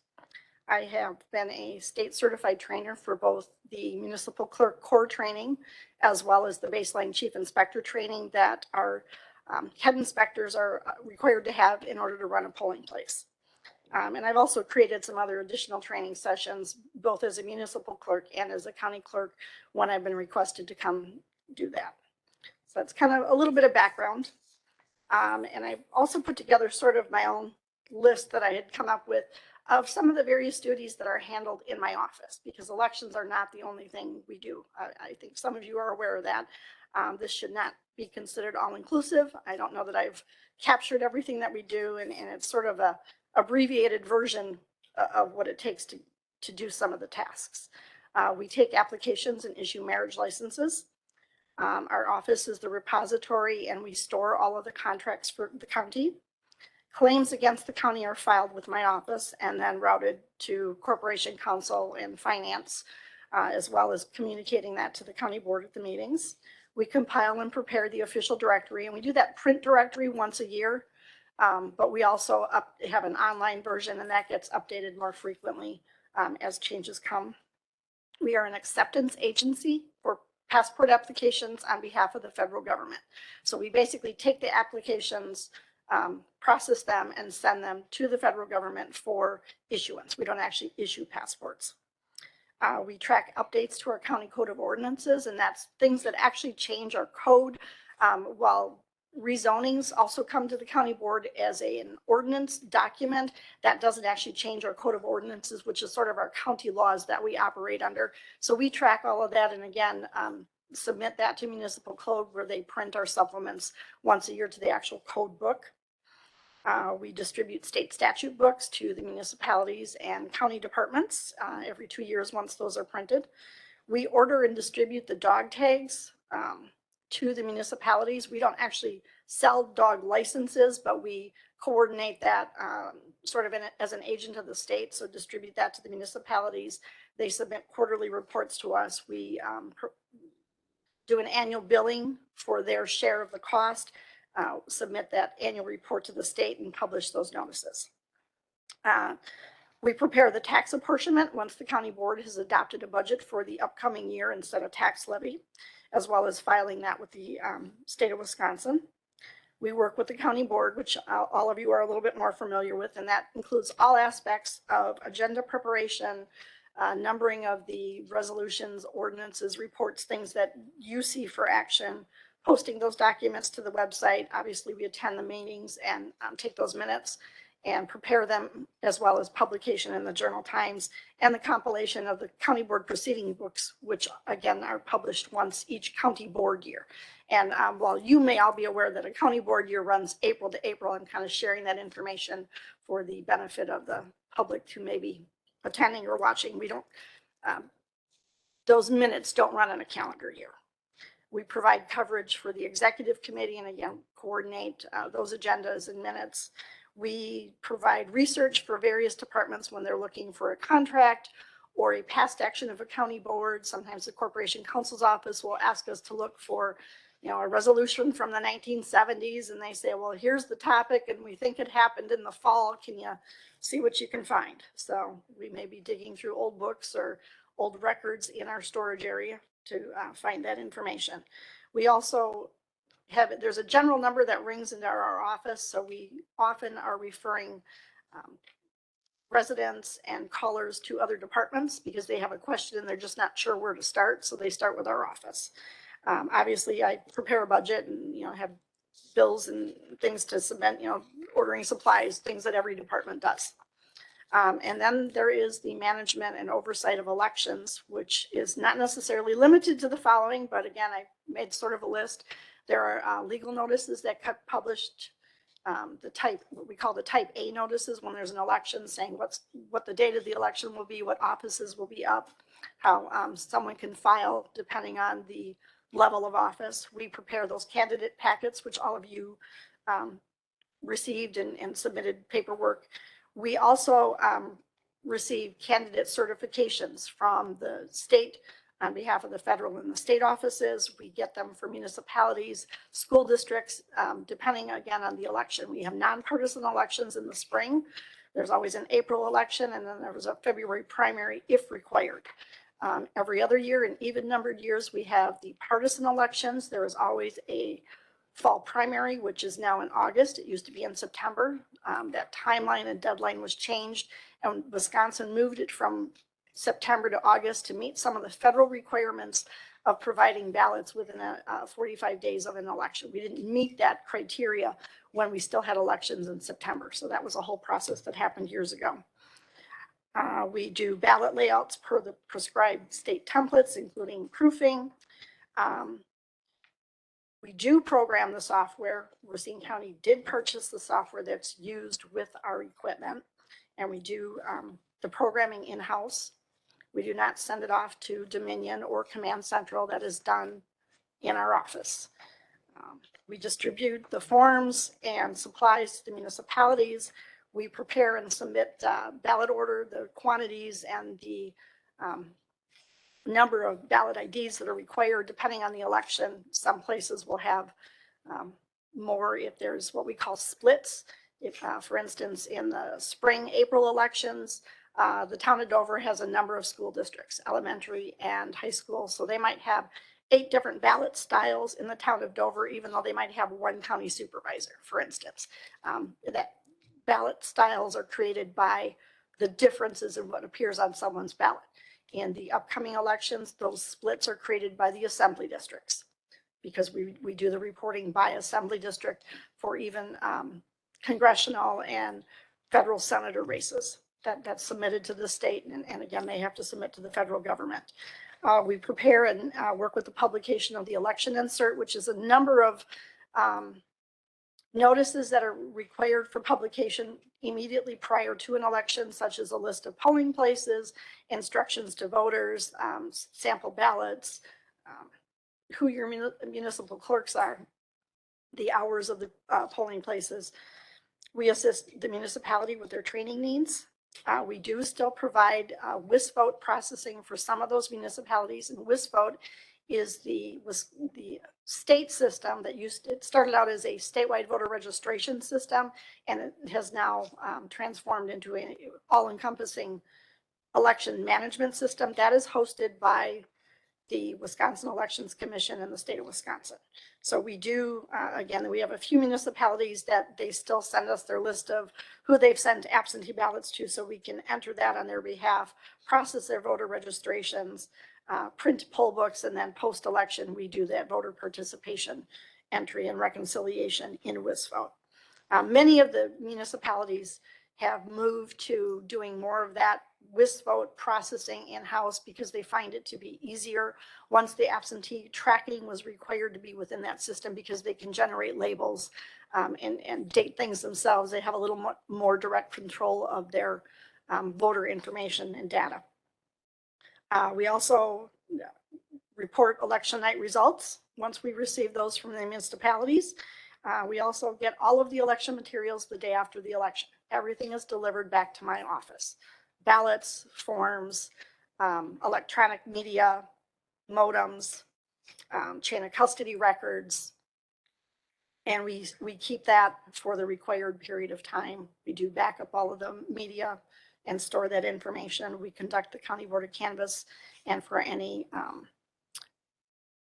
I have been a state certified trainer for both the municipal clerk core training as well as the baseline chief inspector training that our head inspectors are required to have in order to run a polling place. And I've also created some other additional training sessions, both as a municipal clerk and as a county clerk when I've been requested to come do that. So that's kind of a little bit of background. And I also put together sort of my own list that I had come up with of some of the various duties that are handled in my office, because elections are not the only thing we do. I think some of you are aware of that. This should not be considered all-inclusive. I don't know that I've captured everything that we do, and it's sort of a abbreviated version of what it takes to do some of the tasks. We take applications and issue marriage licenses. Our office is the repository, and we store all of the contracts for the county. Claims against the county are filed with my office and then routed to Corporation Counsel and Finance, as well as communicating that to the county board at the meetings. We compile and prepare the official directory, and we do that print directory once a year, but we also have an online version, and that gets updated more frequently as changes come. We are an acceptance agency for passport applications on behalf of the federal government. So we basically take the applications, process them, and send them to the federal government for issuance. We don't actually issue passports. We track updates to our county code of ordinances, and that's things that actually change our code, while rezonings also come to the county board as an ordinance document. That doesn't actually change our code of ordinances, which is sort of our county laws that we operate under. So we track all of that, and again, submit that to municipal code, where they print our supplements once a year to the actual code book. We distribute state statute books to the municipalities and county departments every 2 years once those are printed. We order and distribute the dog tags to the municipalities. We don't actually sell dog licenses, but we coordinate that sort of as an agent of the state, so distribute that to the municipalities. They submit quarterly reports to us. We do an annual billing for their share of the cost, submit that annual report to the state, and publish those notices. We prepare the tax apportionment once the county board has adopted a budget for the upcoming year and set a tax levy, as well as filing that with the state of Wisconsin. We work with the county board, which all of you are a little bit more familiar with, and that includes all aspects of agenda preparation, numbering of the resolutions, ordinances, reports, things that you see for action, posting those documents to the website. Obviously, we attend the meetings and take those minutes and prepare them, as well as publication in the Journal Times and the compilation of the county board proceeding books, which again are published once each county board year. And while you may all be aware that a county board year runs April to April, I'm kind of sharing that information for the benefit of the public who may be attending or watching. We don't, those minutes don't run on a calendar year. We provide coverage for the executive committee and again, coordinate those agendas and minutes. We provide research for various departments when they're looking for a contract or a past action of a county board. Sometimes the Corporation Counsel's office will ask us to look for, a resolution from the 1970s, and they say, well, here's the topic and we think it happened in the fall. Can you see what you can find? So we may be digging through old books or old records in our storage area to find that information. We also there's a general number that rings into our office, so we often are referring residents and callers to other departments because they have a question and they're just not sure where to start, so they start with our office. Obviously, I prepare a budget and have bills and things to submit, ordering supplies, things that every department does. And then there is the management and oversight of elections, which is not necessarily limited to the following, but again, I made sort of a list. There are legal notices that get published, what we call the type A notices, when there's an election, saying what the date of the election will be, what offices will be up, how someone can file depending on the level of office. We prepare those candidate packets, which all of you received and submitted paperwork. We also receive candidate certifications from the state on behalf of the federal and the state offices. We get them for municipalities, school districts, depending again on the election. We have nonpartisan elections in the spring. There's always an April election, and then there was a February primary if required. Every other year, in even numbered years, we have the partisan elections. There is always a fall primary, which is now in August. It used to be in September. That timeline and deadline was changed, and Wisconsin moved it from September to August to meet some of the federal requirements of providing ballots within 45 days of an election. We didn't meet that criteria when we still had elections in September. So that was a whole process that happened years ago. We do ballot layouts per the prescribed state templates, including proofing. We do program the software. Racine County did purchase the software that's used with our equipment, and we do the programming in-house. We do not send it off to Dominion or Command Central. That is done in our office. We distribute the forms and supplies to the municipalities. We prepare and submit ballot order, the quantities and the number of ballot IDs that are required depending on the election. Some places will have more if there's what we call splits. If, for instance, in the spring, April elections, the town of Dover has a number of school districts, elementary and high school. So they might have 8 different ballot styles in the town of Dover, even though they might have one county supervisor, for instance. That ballot styles are created by the differences in what appears on someone's ballot. In the upcoming elections, those splits are created by the assembly districts because we do the reporting by assembly district for even congressional and federal senator races. That's submitted to the state, and again, they have to submit to the federal government. We prepare and work with the publication of the election insert, which is a number of notices that are required for publication immediately prior to an election, such as a list of polling places, instructions to voters, sample ballots, who your municipal clerks are, the hours of the polling places. We assist the municipality with their training needs. We do still provide WisVote processing for some of those municipalities, and WisVote is the state system that it started out as a statewide voter registration system, and it has now transformed into an all-encompassing election management system that is hosted by the Wisconsin Elections Commission in the state of Wisconsin. So we do, again, we have a few municipalities that they still send us their list of who they've sent absentee ballots to, so we can enter that on their behalf, process their voter registrations, print poll books, and then post-election, we do that voter participation entry and reconciliation in WisVote. Many of the municipalities have moved to doing more of that WisVote processing in-house because they find it to be easier once the absentee tracking was required to be within that system, because they can generate labels and date things themselves. They have a little more direct control of their voter information and data. We also report election night results once we receive those from the municipalities. We also get all of the election materials the day after the election. Everything is delivered back to my office. Ballots, forms, electronic media, modems, chain of custody records. And we keep that for the required period of time. We do back up all of the media and store that information. We conduct the County Board of Canvass, and for any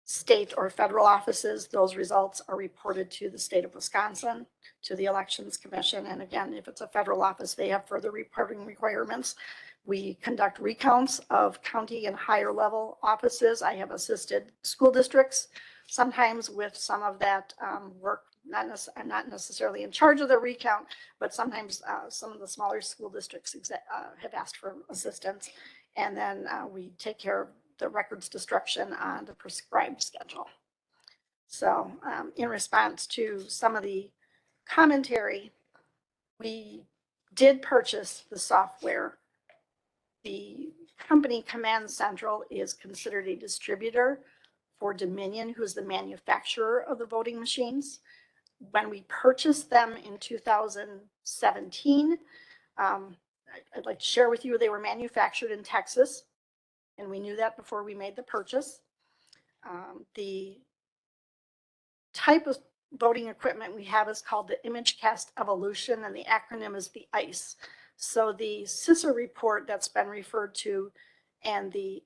state or federal offices, those results are reported to the state of Wisconsin, to the Elections Commission. And again, if it's a federal office, they have further reporting requirements. We conduct recounts of county and higher level offices. I have assisted school districts sometimes with some of that work. I'm not necessarily in charge of the recount, but sometimes some of the smaller school districts have asked for assistance. And then we take care of the records destruction on the prescribed schedule. So in response to some of the commentary, we did purchase the software. The company Command Central is considered a distributor for Dominion, who's the manufacturer of the voting machines. When we purchased them in 2017, I'd like to share with you, they were manufactured in Texas, and we knew that before we made the purchase. The type of voting equipment we have is called the ImageCast Evolution, and the acronym is the ICE. So the CISA report that's been referred to, and the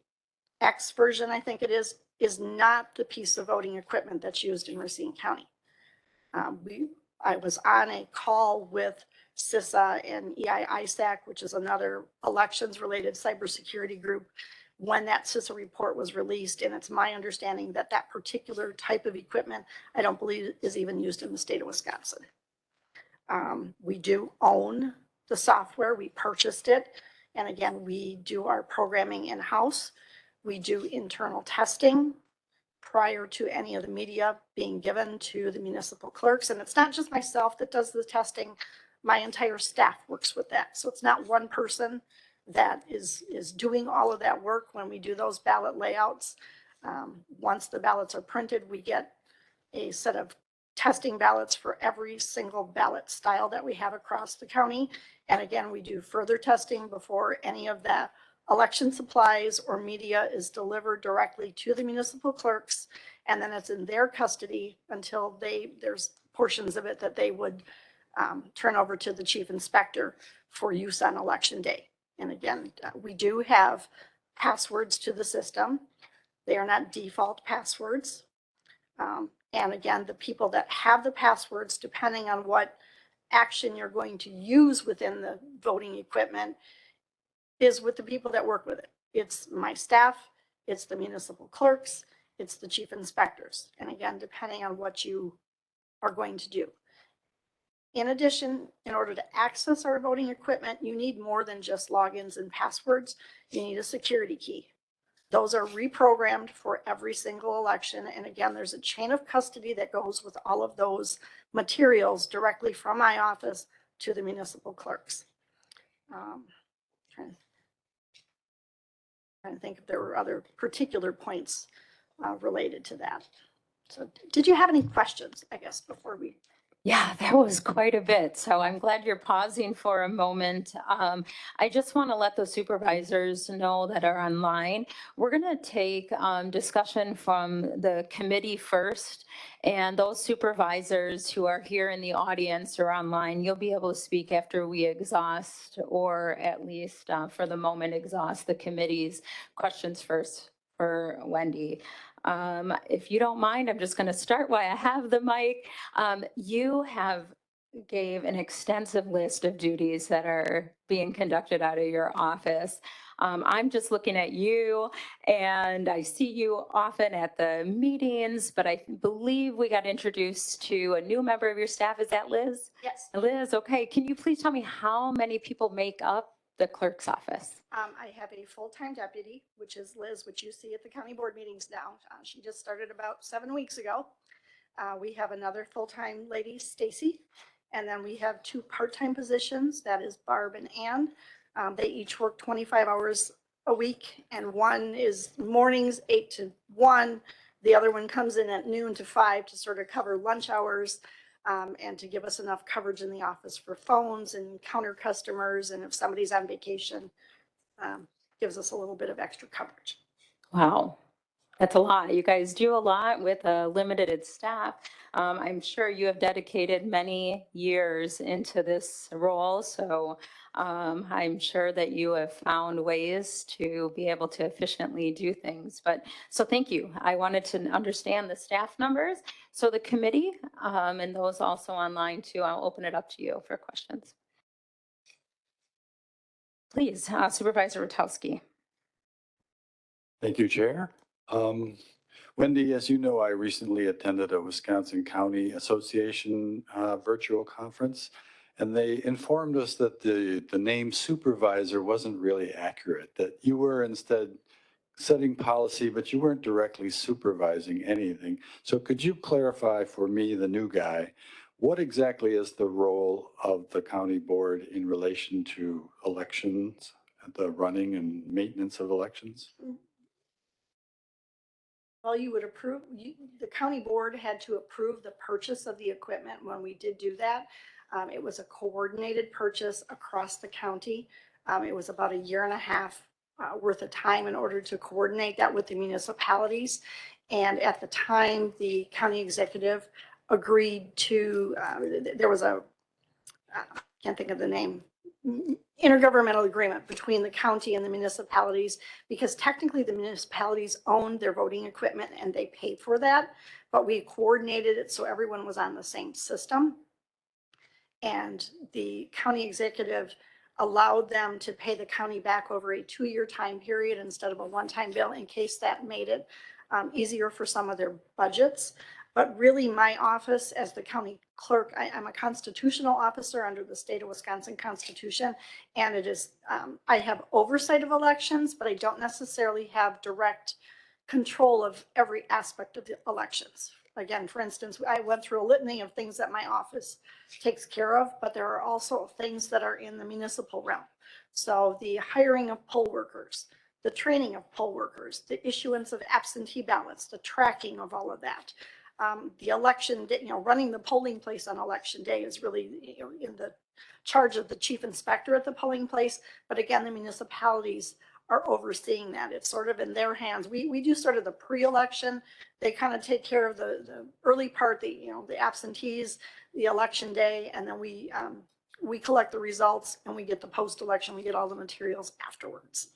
X version, I think it is not the piece of voting equipment that's used in Racine County. I was on a call with CISA and EI-ISAC, which is another elections related cybersecurity group, when that CISA report was released. And it's my understanding that that particular type of equipment, I don't believe is even used in the state of Wisconsin. We do own the software. We purchased it. And again, we do our programming in-house. We do internal testing prior to any of the media being given to the municipal clerks. And it's not just myself that does the testing. My entire staff works with that. So it's not one person that is doing all of that work when we do those ballot layouts. Once the ballots are printed, we get a set of testing ballots for every single ballot style that we have across the county. And again, we do further testing before any of the election supplies or media is delivered directly to the municipal clerks. And then it's in their custody until there's portions of it that they would turn over to the chief inspector for use on election day. And again, we do have passwords to the system. They are not default passwords. And again, the people that have the passwords, depending on what action you're going to use within the voting equipment, is with the people that work with it. It's my staff, it's the municipal clerks, it's the chief inspectors. And again, depending on what you are going to do. In addition, in order to access our voting equipment, you need more than just logins and passwords. You need a security key. Those are reprogrammed for every single election. And again, there's a chain of custody that goes with all of those materials directly from my office to the municipal clerks. Trying to think if there were other particular points related to that. So did you have any questions, I guess, before we? Yeah, there was quite a bit. So I'm glad you're pausing for a moment. I just want to let the supervisors know that are online. We're going to take discussion from the committee first. And those supervisors who are here in the audience or online, you'll be able to speak after we exhaust, or at least for the moment, exhaust the committee's questions first for Wendy. If you don't mind, I'm just going to start while I have the mic. You have gave an extensive list of duties that are being conducted out of your office. I'm just looking at you, and I see you often at the meetings, but I believe we got introduced to a new member of your staff. Is that Liz? Yes. Liz, okay. Can you please tell me how many people make up the clerk's office? I have a full-time deputy, which is Liz, which you see at the county board meetings now. She just started about 7 weeks ago. We have another full-time lady, Stacy, and then we have 2 part-time positions. That is Barb and Ann. They each work 25 hours a week, and one is mornings 8 to 1. The other one comes in at noon to 5 to sort of cover lunch hours. And to give us enough coverage in the office for phones and counter customers. And if somebody's on vacation, gives us a little bit of extra coverage. Wow, that's a lot. You guys do a lot with a limited staff. I'm sure you have dedicated many years into this role, so I'm sure that you have found ways to be able to efficiently do things. But so thank you. I wanted to understand the staff numbers. So the committee and those also online too, I'll open it up to you for questions. Please, Supervisor Rutowski. Thank you, Chair. Wendy, as you know, I recently attended a Wisconsin County Association virtual conference, and they informed us that the name supervisor wasn't really accurate, that you were instead setting policy, but you weren't directly supervising anything. So could you clarify for me, the new guy, what exactly is the role of the county board in relation to elections, the running and maintenance of elections? Well, you would approve, the county board had to approve the purchase of the equipment when we did do that. It was a coordinated purchase across the county. It was about 1.5 years worth of time in order to coordinate that with the municipalities. And at the time, the county executive agreed to, there was a, can't think of the name, intergovernmental agreement between the county and the municipalities, because technically the municipalities own their voting equipment and they pay for that, but we coordinated it so everyone was on the same system. And the county executive allowed them to pay the county back over a 2-year time period instead of a one-time bill in case that made it easier for some of their budgets. But really, my office as the county clerk, I'm a constitutional officer under the state of Wisconsin Constitution. And it is, I have oversight of elections, but I don't necessarily have direct control of every aspect of the elections. Again, for instance, I went through a litany of things that my office takes care of, but there are also things that are in the municipal realm. So the hiring of poll workers, the training of poll workers, the issuance of absentee ballots, the tracking of all of that. The election, running the polling place on election day is really in the charge of the chief inspector at the polling place. But again, the municipalities are overseeing that. It's sort of in their hands. We do sort of the pre-election. They kind of take care of the early part, the absentees, the election day, and then we collect the results and we get the post-election. We get all the materials afterwards.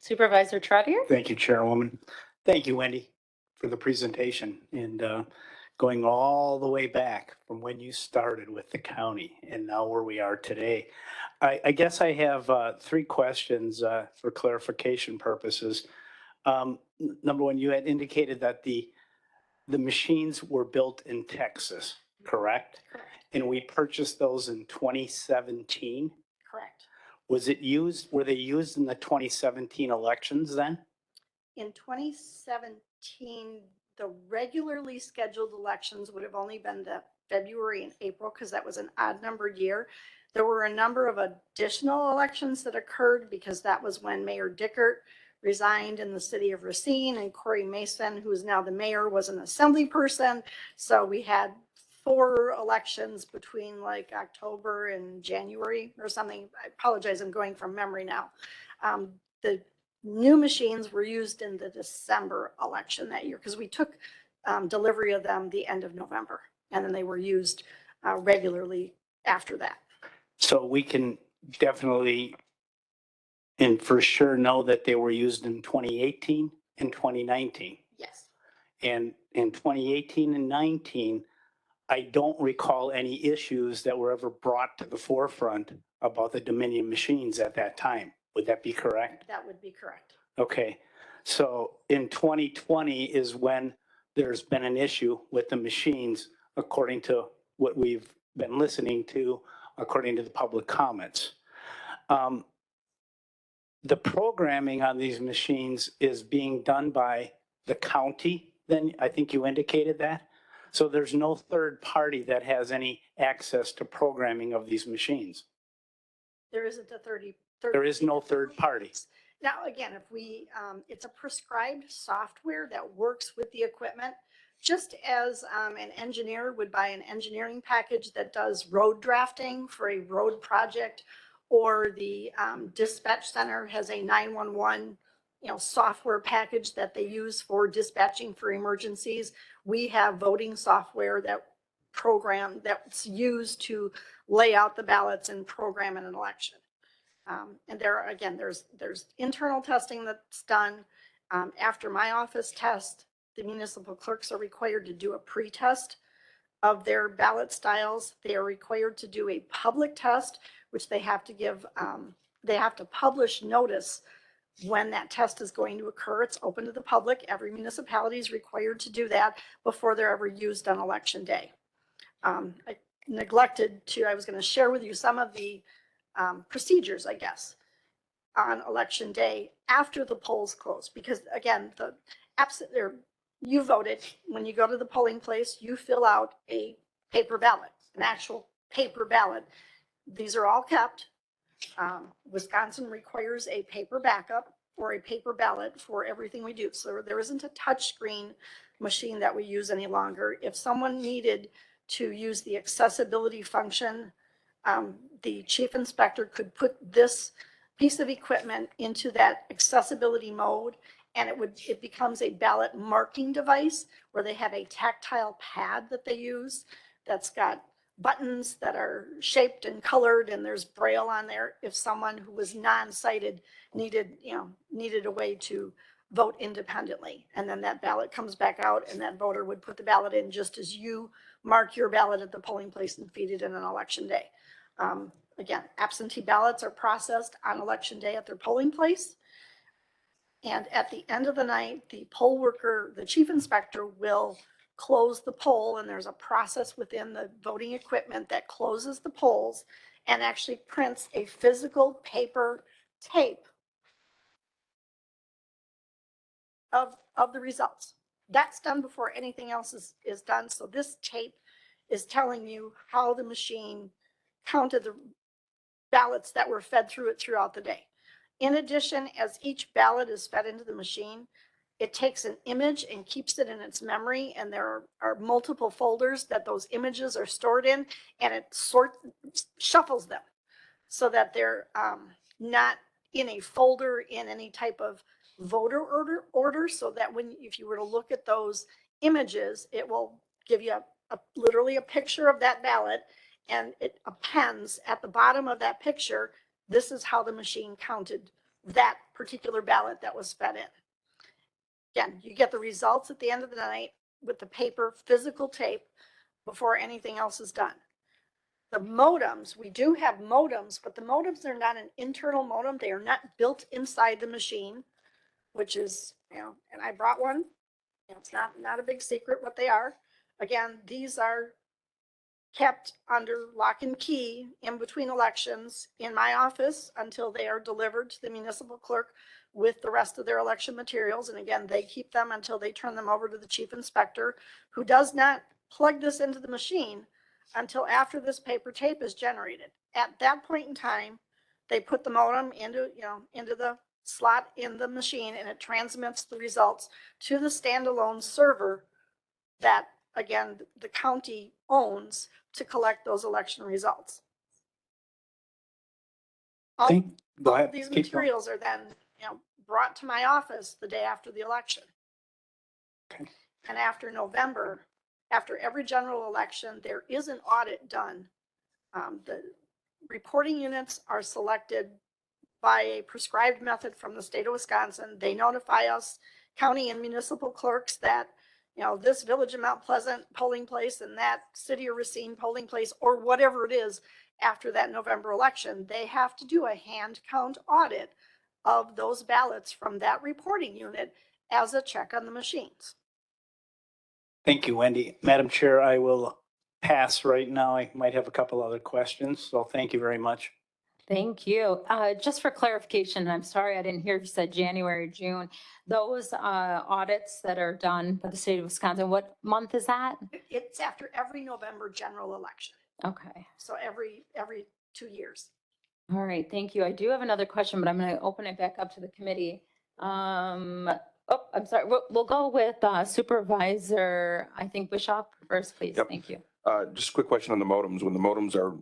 Supervisor Trottier? Thank you, Chairwoman. Thank you, Wendy, for the presentation and going all the way back from when you started with the county and now where we are today. I guess I have 3 questions for clarification purposes. Number one, you had indicated that the machines were built in Texas, correct? Correct. And we purchased those in 2017. Correct. Were they used in the 2017 elections then? In 2017, the regularly scheduled elections would have only been the February and April because that was an odd numbered year. There were a number of additional elections that occurred because that was when Mayor Dickert resigned in the city of Racine and Corey Mason, who is now the mayor, was an assembly person. So we had 4 elections between like October and January or something. I apologize, I'm going from memory now. The new machines were used in the December election that year because we took delivery of them the end of November, and then they were used regularly after that. So we can definitely and for sure know that they were used in 2018 and 2019. Yes. And in 2018 and 19, I don't recall any issues that were ever brought to the forefront about the Dominion machines at that time. Would that be correct? That would be correct. Okay. So in 2020 is when there's been an issue with the machines, according to what we've been listening to, according to the public comments. The programming on these machines is being done by the county, then I think you indicated that. So there's no third party that has any access to programming of these machines. There isn't a There is no third party. Now, again, if we, it's a prescribed software that works with the equipment, just as an engineer would buy an engineering package that does road drafting for a road project, or the dispatch center has a 911 software package that they use for dispatching for emergencies. We have voting software that's used to lay out the ballots and program in an election. And there's internal testing that's done. After my office test, the municipal clerks are required to do a pre-test of their ballot styles. They are required to do a public test, which they have to give, they have to publish notice when that test is going to occur. It's open to the public. Every municipality is required to do that before they're ever used on election day. I was going to share with you some of the procedures, I guess, on election day after the polls close, because again, you voted. When you go to the polling place, you fill out a paper ballot, an actual paper ballot. These are all kept. Wisconsin requires a paper backup or a paper ballot for everything we do. So there isn't a touch screen machine that we use any longer. If someone needed to use the accessibility function, the chief inspector could put this piece of equipment into that accessibility mode, and it becomes a ballot marking device where they have a tactile pad that they use that's got buttons that are shaped and colored, and there's braille on there. If someone who was non-sighted needed a way to vote independently, and then that ballot comes back out, and that voter would put the ballot in just as you mark your ballot at the polling place and feed it in on election day. Again, absentee ballots are processed on election day at their polling place. And at the end of the night, the poll worker, the chief inspector will close the poll, and there's a process within the voting equipment that closes the polls and actually prints a physical paper tape of the results. That's done before anything else is done. So this tape is telling you how the machine counted the ballots that were fed through it throughout the day. In addition, as each ballot is fed into the machine, it takes an image and keeps it in its memory, and there are multiple folders that those images are stored in, and it shuffles them so that they're not in a folder in any type of voter order, so that if you were to look at those images, it will give you literally a picture of that ballot, and it appends at the bottom of that picture, this is how the machine counted that particular ballot that was fed in. Again, you get the results at the end of the night with the paper physical tape before anything else is done. The modems, we do have modems, but the modems are not an internal modem. They are not built inside the machine, which is, and I brought one. It's not a big secret what they are. Again, these are kept under lock and key in between elections in my office until they are delivered to the municipal clerk with the rest of their election materials. And again, they keep them until they turn them over to the chief inspector, who does not plug this into the machine until after this paper tape is generated. At that point in time, they put the modem into the slot in the machine, and it transmits the results to the standalone server that, again, the county owns to collect those election results. All of these materials are then, brought to my office the day after the election. Okay. And after November, after every general election, there is an audit done. The reporting units are selected by a prescribed method from the state of Wisconsin. They notify us, county and municipal clerks, that this Village of Mount Pleasant polling place and that City of Racine polling place, or whatever it is, after that November election, they have to do a hand count audit of those ballots from that reporting unit as a check on the machines. Thank you, Wendy. Madam Chair, I will pass right now. I might have a couple other questions, so thank you very much. Thank you. Just for clarification, I'm sorry I didn't hear if you said January, June. Those audits that are done by the state of Wisconsin, what month is that? It's after every November general election. Okay. So every 2 years. All right, thank you. I do have another question, but I'm going to open it back up to the committee. I'm sorry. We'll go with Supervisor, I think Bischoff first, please. Yep. Thank you. Just a quick question on the modems. When the modems are,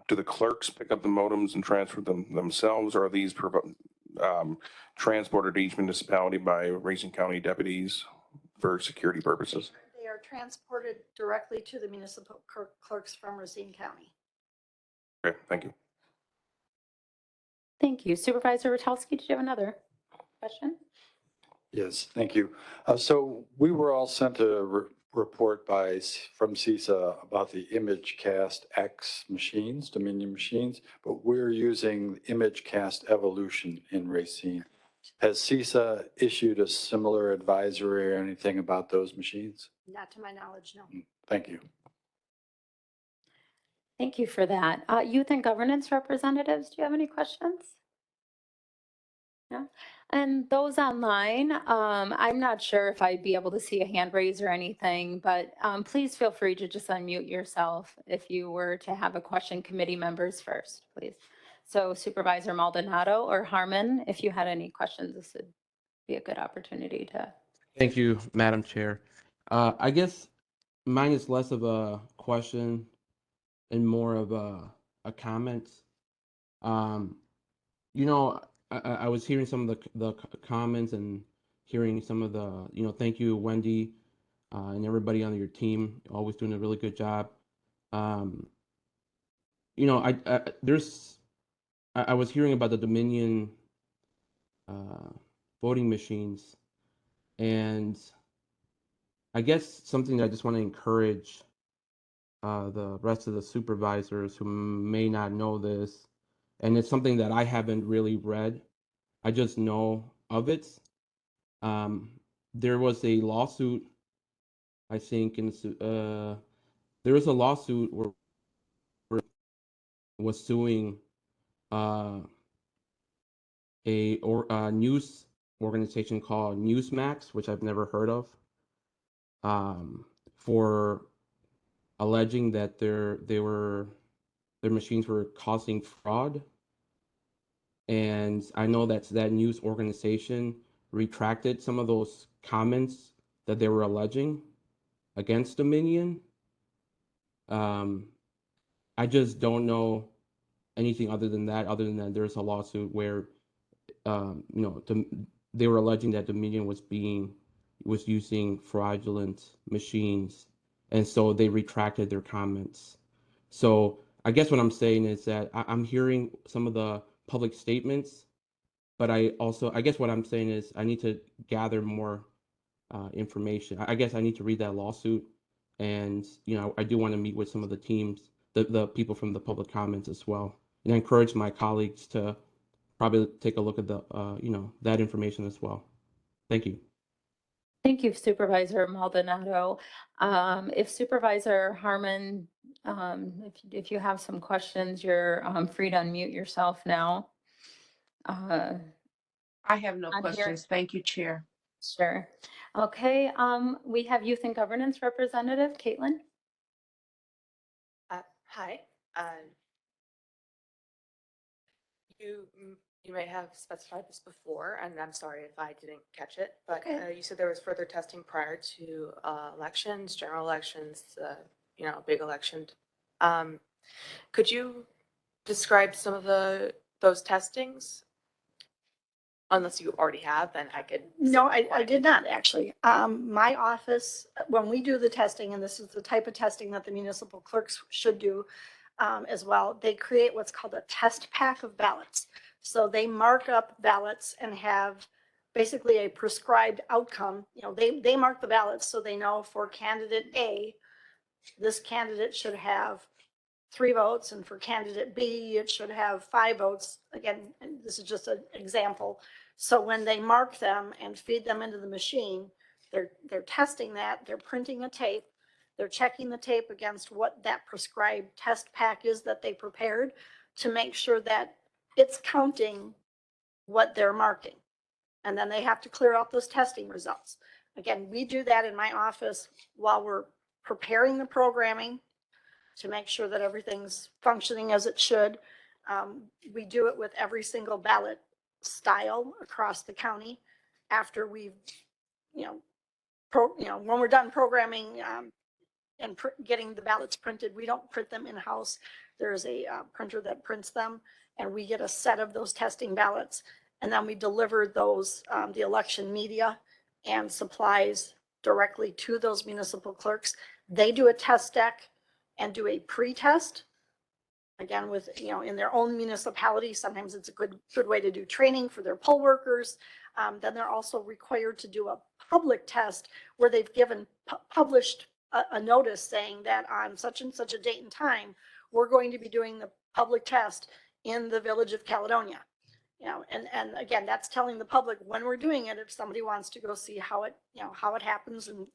do the clerks pick up the modems and transfer them themselves, or are these transported to each municipality by Racine County deputies for security purposes? They are transported directly to the municipal clerks from Racine County. Okay, thank you. Thank you. Supervisor Rotowski, did you have another question? Yes, thank you. So we were all sent a report from CISA about the ImageCast X machines, Dominion machines, but we're using ImageCast Evolution in Racine. Has CISA issued a similar advisory or anything about those machines? Not to my knowledge, no. Thank you. Thank you for that. Youth and governance representatives, do you have any questions? No? And those online, I'm not sure if I'd be able to see a hand raise or anything, but please feel free to just unmute yourself if you were to have a question. Committee members first, please. So Supervisor Maldonado or Harmon, if you had any questions, this would be a good opportunity to. Thank you, Madam Chair. I guess mine is less of a question and more of a comment. I was hearing some of the comments and hearing some of the, thank you, Wendy, and everybody on your team, always doing a really good job. I was hearing about the Dominion voting machines, and I guess something that I just want to encourage the rest of the supervisors who may not know this, and it's something that I haven't really read. I just know of it. There was a lawsuit, I think, there was a lawsuit where was suing uh, a news organization called Newsmax, which I've never heard of, for alleging that their machines were causing fraud. And I know that news organization retracted some of those comments that they were alleging against Dominion. I just don't know anything other than that there's a lawsuit where they were alleging that Dominion was using fraudulent machines, and so they retracted their comments. So I guess what I'm saying is that I'm hearing some of the public statements, but I guess what I'm saying is I need to gather more information. I guess I need to read that lawsuit, and I do want to meet with some of the teams, the people from the public comments as well, and I encourage my colleagues to probably take a look at the that information as well. Thank you. Thank you, Supervisor Maldonado. If Supervisor Harmon, if you have some questions, you're free to unmute yourself now. I have no I'm here. questions. Thank you, Chair. Sure. Okay, we have Youth and Governance Representative Caitlin. Hi. You may have specified this before, and I'm sorry if I didn't catch it, but you said there was further testing prior to elections, general elections, big election. Could you describe some of those testings? Unless you already have, then I could. No, I did not actually. My office, when we do the testing, and this is the type of testing that the municipal clerks should do as well, they create what's called a test pack of ballots. So they mark up ballots and have basically a prescribed outcome. They mark the ballots so they know for candidate A, this candidate should have 3 votes, and for candidate B, it should have 5 votes. Again, and this is just an example. So when they mark them and feed them into the machine, they're testing that, they're printing a tape, they're checking the tape against what that prescribed test pack is that they prepared to make sure that it's counting what they're marking. And then they have to clear out those testing results. Again, we do that in my office while we're preparing the programming to make sure that everything's functioning as it should. We do it with every single ballot style across the county after we've, when we're done programming and getting the ballots printed. We don't print them in-house. There's a printer that prints them, and we get a set of those testing ballots, and then we deliver those, the election media and supplies directly to those municipal clerks. They do a test deck and do a pre-test. Again, with, in their own municipality, sometimes it's a good way to do training for their poll workers. Then they're also required to do a public test where they've published a notice saying that on such and such a date and time, we're going to be doing the public test in the village of Caledonia. And again, that's telling the public when we're doing it, if somebody wants to go see how it happens and,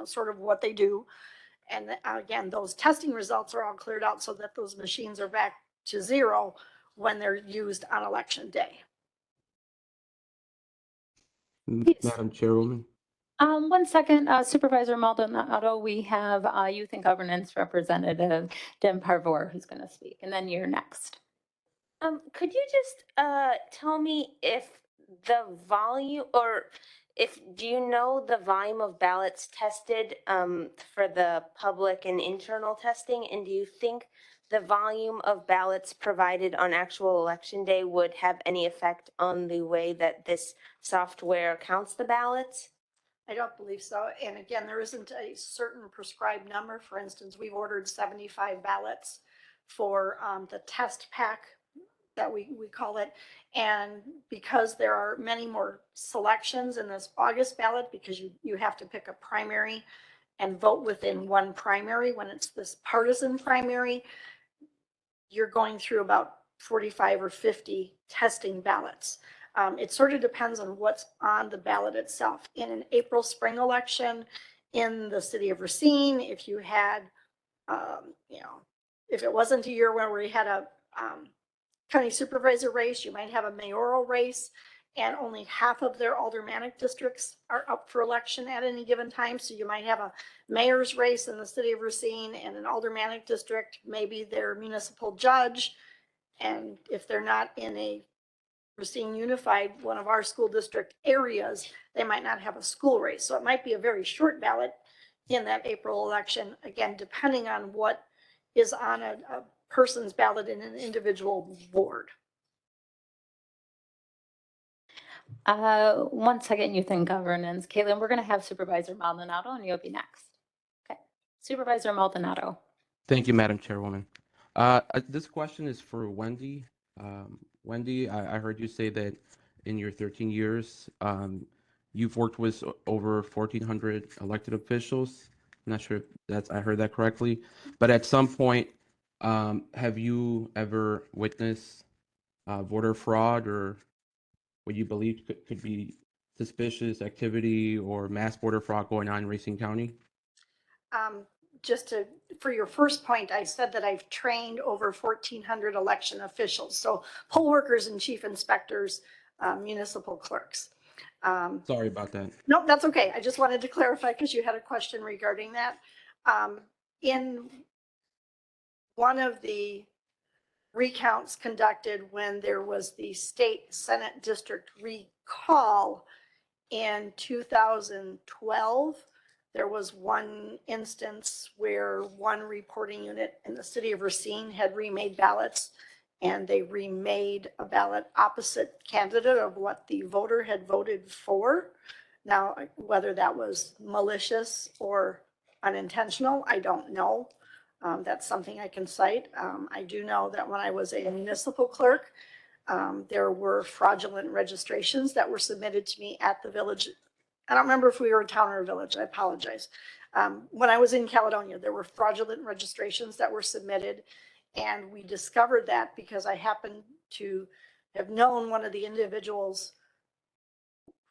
sort of what they do. And again, those testing results are all cleared out so that those machines are back to 0 when they're used on election day. Madam Chairwoman. 1 second, Supervisor Maldonado, we have Youth and Governance Representative Dem Parvor who's going to speak, and then you're next. Could you just tell me if the volume, or do you know the volume of ballots tested for the public and internal testing? And do you think the volume of ballots provided on actual election day would have any effect on the way that this software counts the ballots? I don't believe so. And again, there isn't a certain prescribed number. For instance, we've ordered 75 ballots for the test pack that we call it. And because there are many more selections in this August ballot, because you have to pick a primary and vote within one primary. When it's this partisan primary, you're going through about 45 or 50 testing ballots. It sort of depends on what's on the ballot itself. In an April spring election in the city of Racine, if you had, if it wasn't a year where we had a county supervisor race, you might have a mayoral race, and only half of their aldermanic districts are up for election at any given time. So you might have a mayor's race in the city of Racine and an aldermanic district, maybe their municipal judge. And if they're not in a Racine Unified, one of our school district areas, they might not have a school race. So it might be a very short ballot in that April election, again, depending on what is on a person's ballot in an individual ward. 1 second, Youth and Governance. Caitlin, we're going to have Supervisor Maldonado, and you'll be next. Okay, Supervisor Maldonado. Thank you, Madam Chairwoman. This question is for Wendy. Wendy, I heard you say that in your 13 years, you've worked with over 1,400 elected officials. I'm not sure if I heard that correctly, but at some point, have you ever witnessed voter fraud or what you believe could be suspicious activity or mass voter fraud going on in Racine County? For your first point, I said that I've trained over 1,400 election officials. So poll workers and chief inspectors, municipal clerks. Sorry about that. Nope, that's okay. I just wanted to clarify because you had a question regarding that. In one of the recounts conducted when there was the state Senate district recall in 2012, there was one instance where one reporting unit in the city of Racine had remade ballots, and they remade a ballot opposite candidate of what the voter had voted for. Now, whether that was malicious or unintentional, I don't know. That's something I can cite. I do know that when I was a municipal clerk, there were fraudulent registrations that were submitted to me at the village. I don't remember if we were a town or a village. I apologize. When I was in Caledonia, there were fraudulent registrations that were submitted, and we discovered that because I happened to have known one of the individuals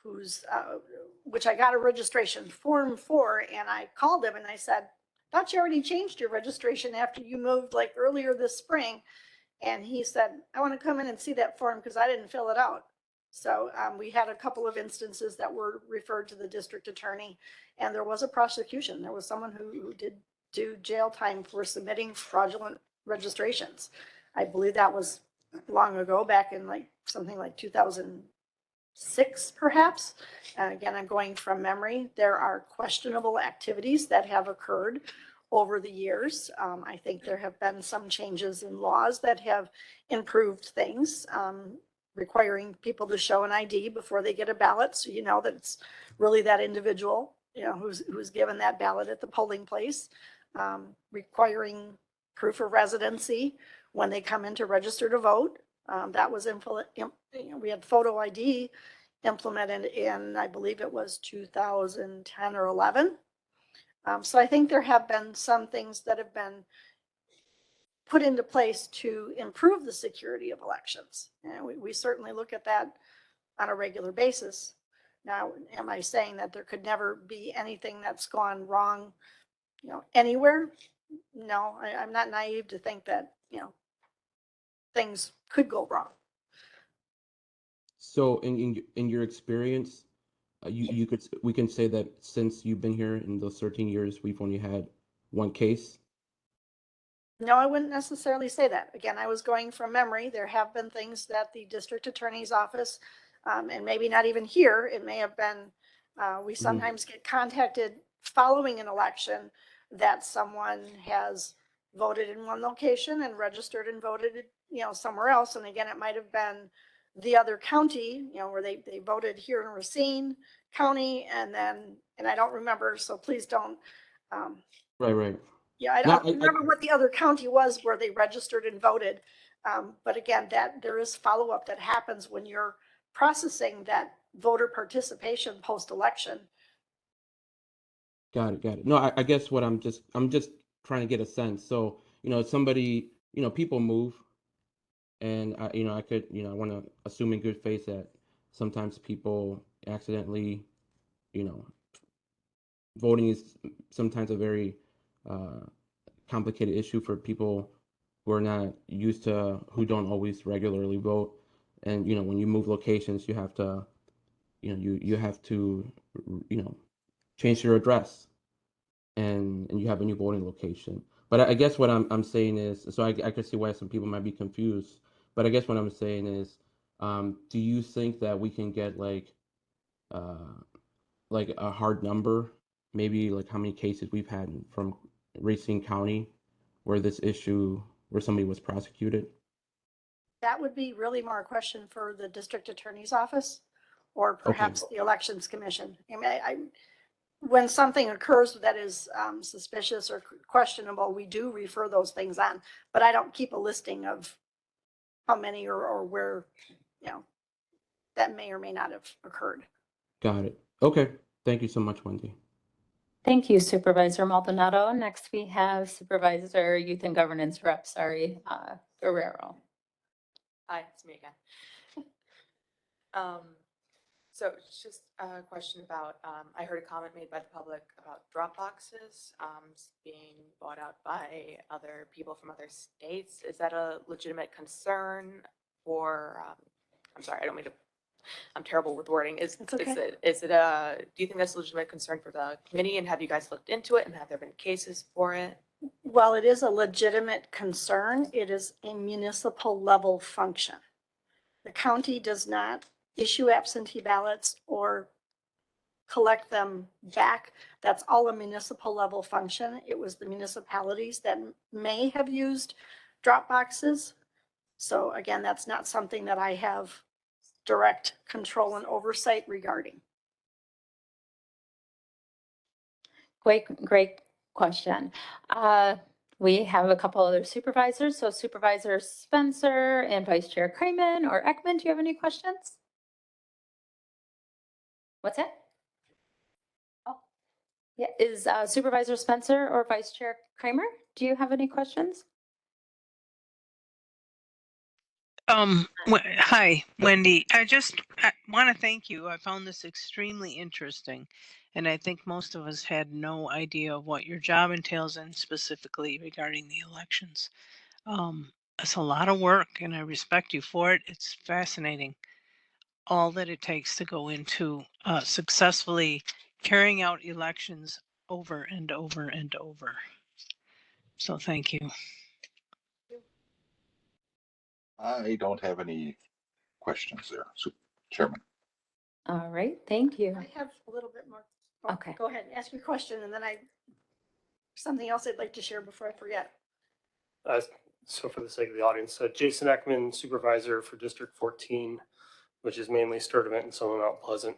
who's, which I got a registration form for, and I called him and I said, "Thought you already changed your registration after you moved like earlier this spring." And he said, "I want to come in and see that form because I didn't fill it out." So we had a couple of instances that were referred to the district attorney, and there was a prosecution. There was someone who did do jail time for submitting fraudulent registrations. I believe that was long ago, back in like something like 2006, perhaps. Again, I'm going from memory. There are questionable activities that have occurred over the years. I think there have been some changes in laws that have improved things, requiring people to show an ID before they get a ballot, so you know that it's really that individual, who's given that ballot at the polling place. Requiring proof of residency when they come in to register to vote. That was we had photo ID implemented in, I believe it was 2010 or 11. So I think there have been some things that have been put into place to improve the security of elections. And we certainly look at that on a regular basis. Now, am I saying that there could never be anything that's gone wrong, anywhere? No, I'm not naive to think that, things could go wrong. So in your experience, we can say that since you've been here in those 13 years, we've only had one case? No, I wouldn't necessarily say that. Again, I was going from memory. There have been things that the district attorney's office, and maybe not even here, it may have been, we sometimes get contacted following an election that someone has voted in one location and registered and voted, somewhere else. And again, it might have been the other county, where they voted here in Racine County, and I don't remember, so please don't. Right. Yeah, I don't remember what the other county was where they registered and voted. But again, that there is follow-up that happens when you're processing that voter participation post-election. Got it, got it. No, I guess what I'm just trying to get a sense. So, somebody, people move, and I could, I want to assume in good faith that sometimes people accidentally, you know, voting is sometimes a very uh, complicated issue for people who are not used to, who don't always regularly vote. And, when you move locations, you have to, you have to, change your address, and you have a new voting location. But I guess what I'm saying is, so I can see why some people might be confused. But I guess what I'm saying is, do you think that we can get uh, like a hard number, maybe like how many cases we've had from Racine County where this issue, where somebody was prosecuted? That would be really more a question for the district attorney's office or Okay, perhaps the elections commission. I mean, when something occurs that is suspicious or questionable, we do refer those things on, but I don't keep a listing of how many or where, that may or may not have occurred. got it. Okay, thank you so much, Wendy. Thank you, Supervisor Maldonado. Next, we have Supervisor Youth and Governance Rep, Guerrero. Hi, it's me again. So it's just a question about, I heard a comment made by the public about drop boxes being bought out by other people from other states. Is that a legitimate concern for, I'm sorry, I don't mean to, I'm terrible with wording. Is it, do you think that's a legitimate concern for the committee, and have you guys looked into it, and have there been cases for it? While it is a legitimate concern, it is a municipal level function. The county does not issue absentee ballots or collect them back. That's all a municipal level function. It was the municipalities that may have used drop boxes. So again, that's not something that I have direct control and oversight regarding. Great question. We have a couple other supervisors. So Supervisor Spencer and Vice Chair Kramer or Ekman, do you have any questions? What's that? Oh, yeah. Is Supervisor Spencer or Vice Chair Kramer, do you have any questions? Hi, Wendy. I want to thank you. I found this extremely interesting, and I think most of us had no idea of what your job entails, and specifically regarding the elections. It's a lot of work, and I respect you for it. It's fascinating, all that it takes to go into successfully carrying out elections over and over and over. So thank you. I don't have any questions there, Chairman. All right, thank you. I have a little bit more. Oh, Okay. Go ahead, ask your question, and then something else I'd like to share before I forget. So for the sake of the audience, Jason Ekman, Supervisor for District 14, which is mainly Sturtevant and some of Mount Pleasant.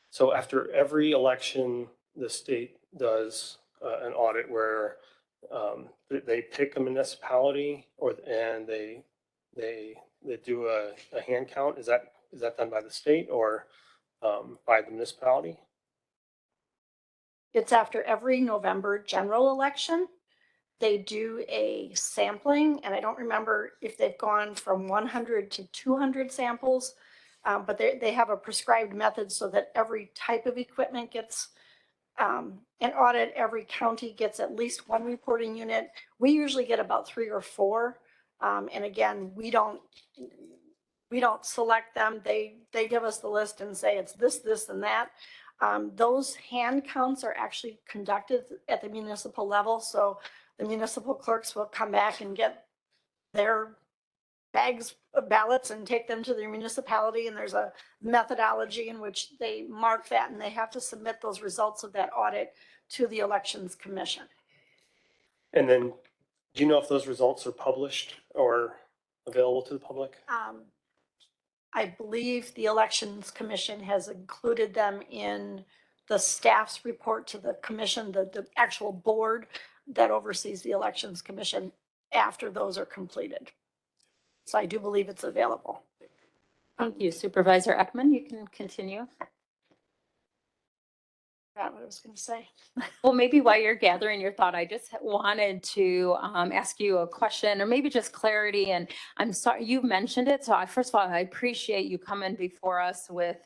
So after every election, the state does an audit where they pick a municipality and they do a hand count. Is that done by the state or by the municipality? It's after every November general election. They do a sampling, and I don't remember if they've gone from 100 to 200 samples, but they have a prescribed method so that every type of equipment gets an audit. Every county gets at least one reporting unit. We usually get about 3 or 4. And again, we don't select them. They give us the list and say it's this, this, and that. Those hand counts are actually conducted at the municipal level. So the municipal clerks will come back and get their bags of ballots and take them to their municipality. And there's a methodology in which they mark that, and they have to submit those results of that audit to the Elections Commission. And then do you know if those results are published or available to the public? I believe the Elections Commission has included them in the staff's report to the commission, the actual board that oversees the Elections Commission after those are completed. So I do believe it's available. Thank you, Supervisor Ekman. You can continue. Forgot what I was going to say. Well, maybe while you're gathering your thought, I just wanted to ask you a question or maybe just clarity. And I'm sorry, you mentioned it. So first of all, I appreciate you coming before us with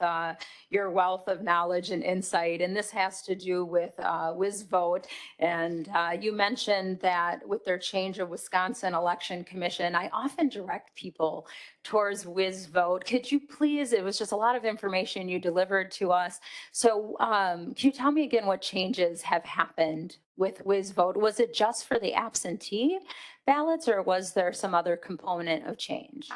your wealth of knowledge and insight. And this has to do with WisVote. And you mentioned that with their change of Wisconsin Election Commission, I often direct people towards WisVote. Could you please, it was just a lot of information you delivered to us. So can you tell me again what changes have happened with WisVote? Was it just for the absentee ballots or was there some other component of change?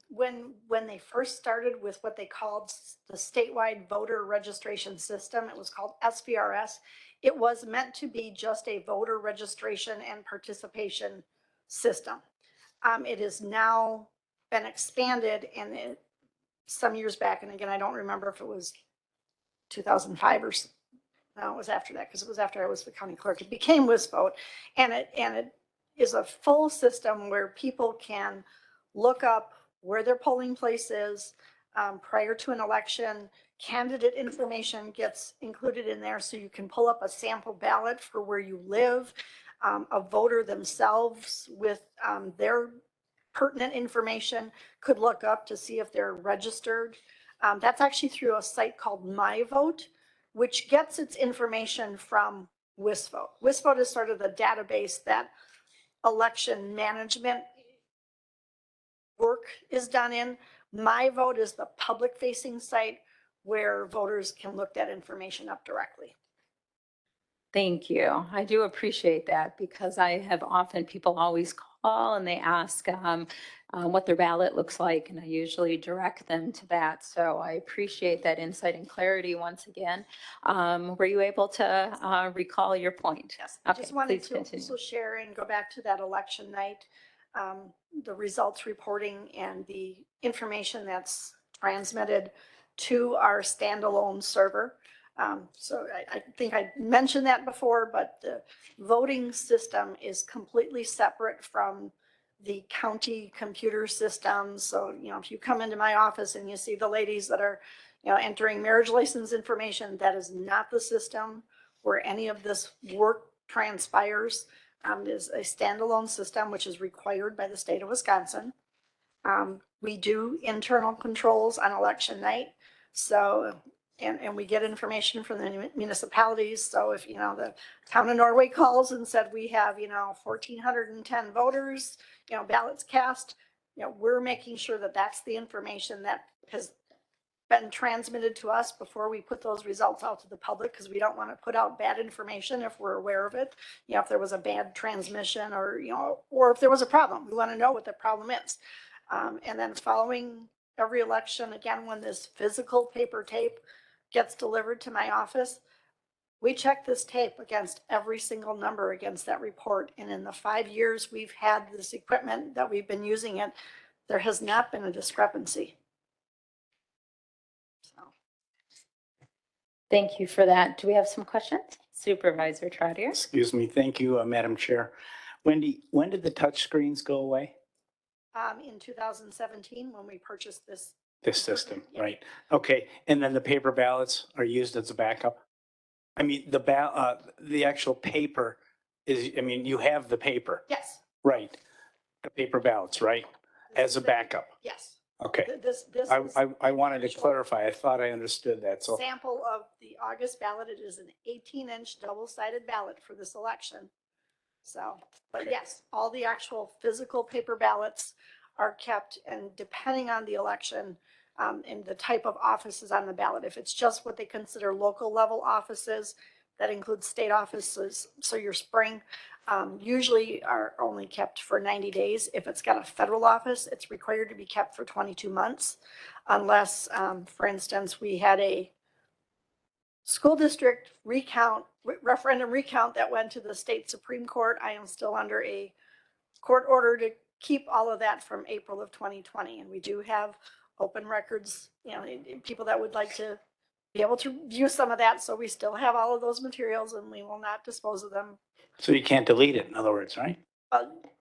When they first started with what they called the statewide voter registration system, it was called SVRS. It was meant to be just a voter registration and participation system. It has now been expanded and some years back, and again, I don't remember if it was 2005 or no, it was after that because it was after I was the county clerk. It became WisVote, and it is a full system where people can look up where their polling place is prior to an election. Candidate information gets included in there, so you can pull up a sample ballot for where you live. A voter themselves with their pertinent information could look up to see if they're registered. That's actually through a site called MyVote, which gets its information from WisVote. WisVote is sort of the database that election management work is done in. MyVote is the public-facing site where voters can look that information up directly. Thank you. I do appreciate that because I have often, people always call and they ask what their ballot looks like, and I usually direct them to that. So I appreciate that insight and clarity once again. Were you able to recall your point? Yes, I Okay, just wanted please to continue. also share and go back to that election night, the results reporting and the information that's transmitted to our standalone server. So I think I mentioned that before, but the voting system is completely separate from the county computer systems. So, if you come into my office and you see the ladies that are, entering marriage license information, that is not the system where any of this work transpires. Is a standalone system, which is required by the state of Wisconsin. We do internal controls on election night. So, and we get information from the municipalities. So if, the town of Norway calls and said, we have, 1,410 voters, ballots cast, we're making sure that that's the information that has been transmitted to us before we put those results out to the public, because we don't want to put out bad information if we're aware of it. If there was a bad transmission or, or if there was a problem, we want to know what the problem is. And then following every election, again, when this physical paper tape gets delivered to my office, we check this tape against every single number against that report. And in the 5 years we've had this equipment that we've been using it, there has not been a discrepancy. So. Thank you for that. Do we have some questions? Supervisor Trotter. Excuse me. Thank you, Madam Chair. Wendy, when did the touch screens go away? In 2017, when we purchased this. This system, Yeah. right? Okay. And then the paper ballots are used as a backup? I mean, the actual paper is, you have the paper, Yes, right? The paper ballots, right? As a backup. yes. Okay. This is I wanted to clarify. I thought I understood that. So, sample of the August ballot. It is an 18-inch double-sided ballot for this election. So, but yes, all the actual physical paper ballots are kept, and depending on the election and the type of offices on the ballot, if it's just what they consider local level offices, that includes state offices, so your spring usually are only kept for 90 days. If it's got a federal office, it's required to be kept for 22 months, unless, for instance, we had a school district referendum recount that went to the state Supreme Court. I am still under a court order to keep all of that from April of 2020. And we do have open records, people that would like to be able to view some of that. So we still have all of those materials and we will not dispose of them. so you can't delete it, in other words, right?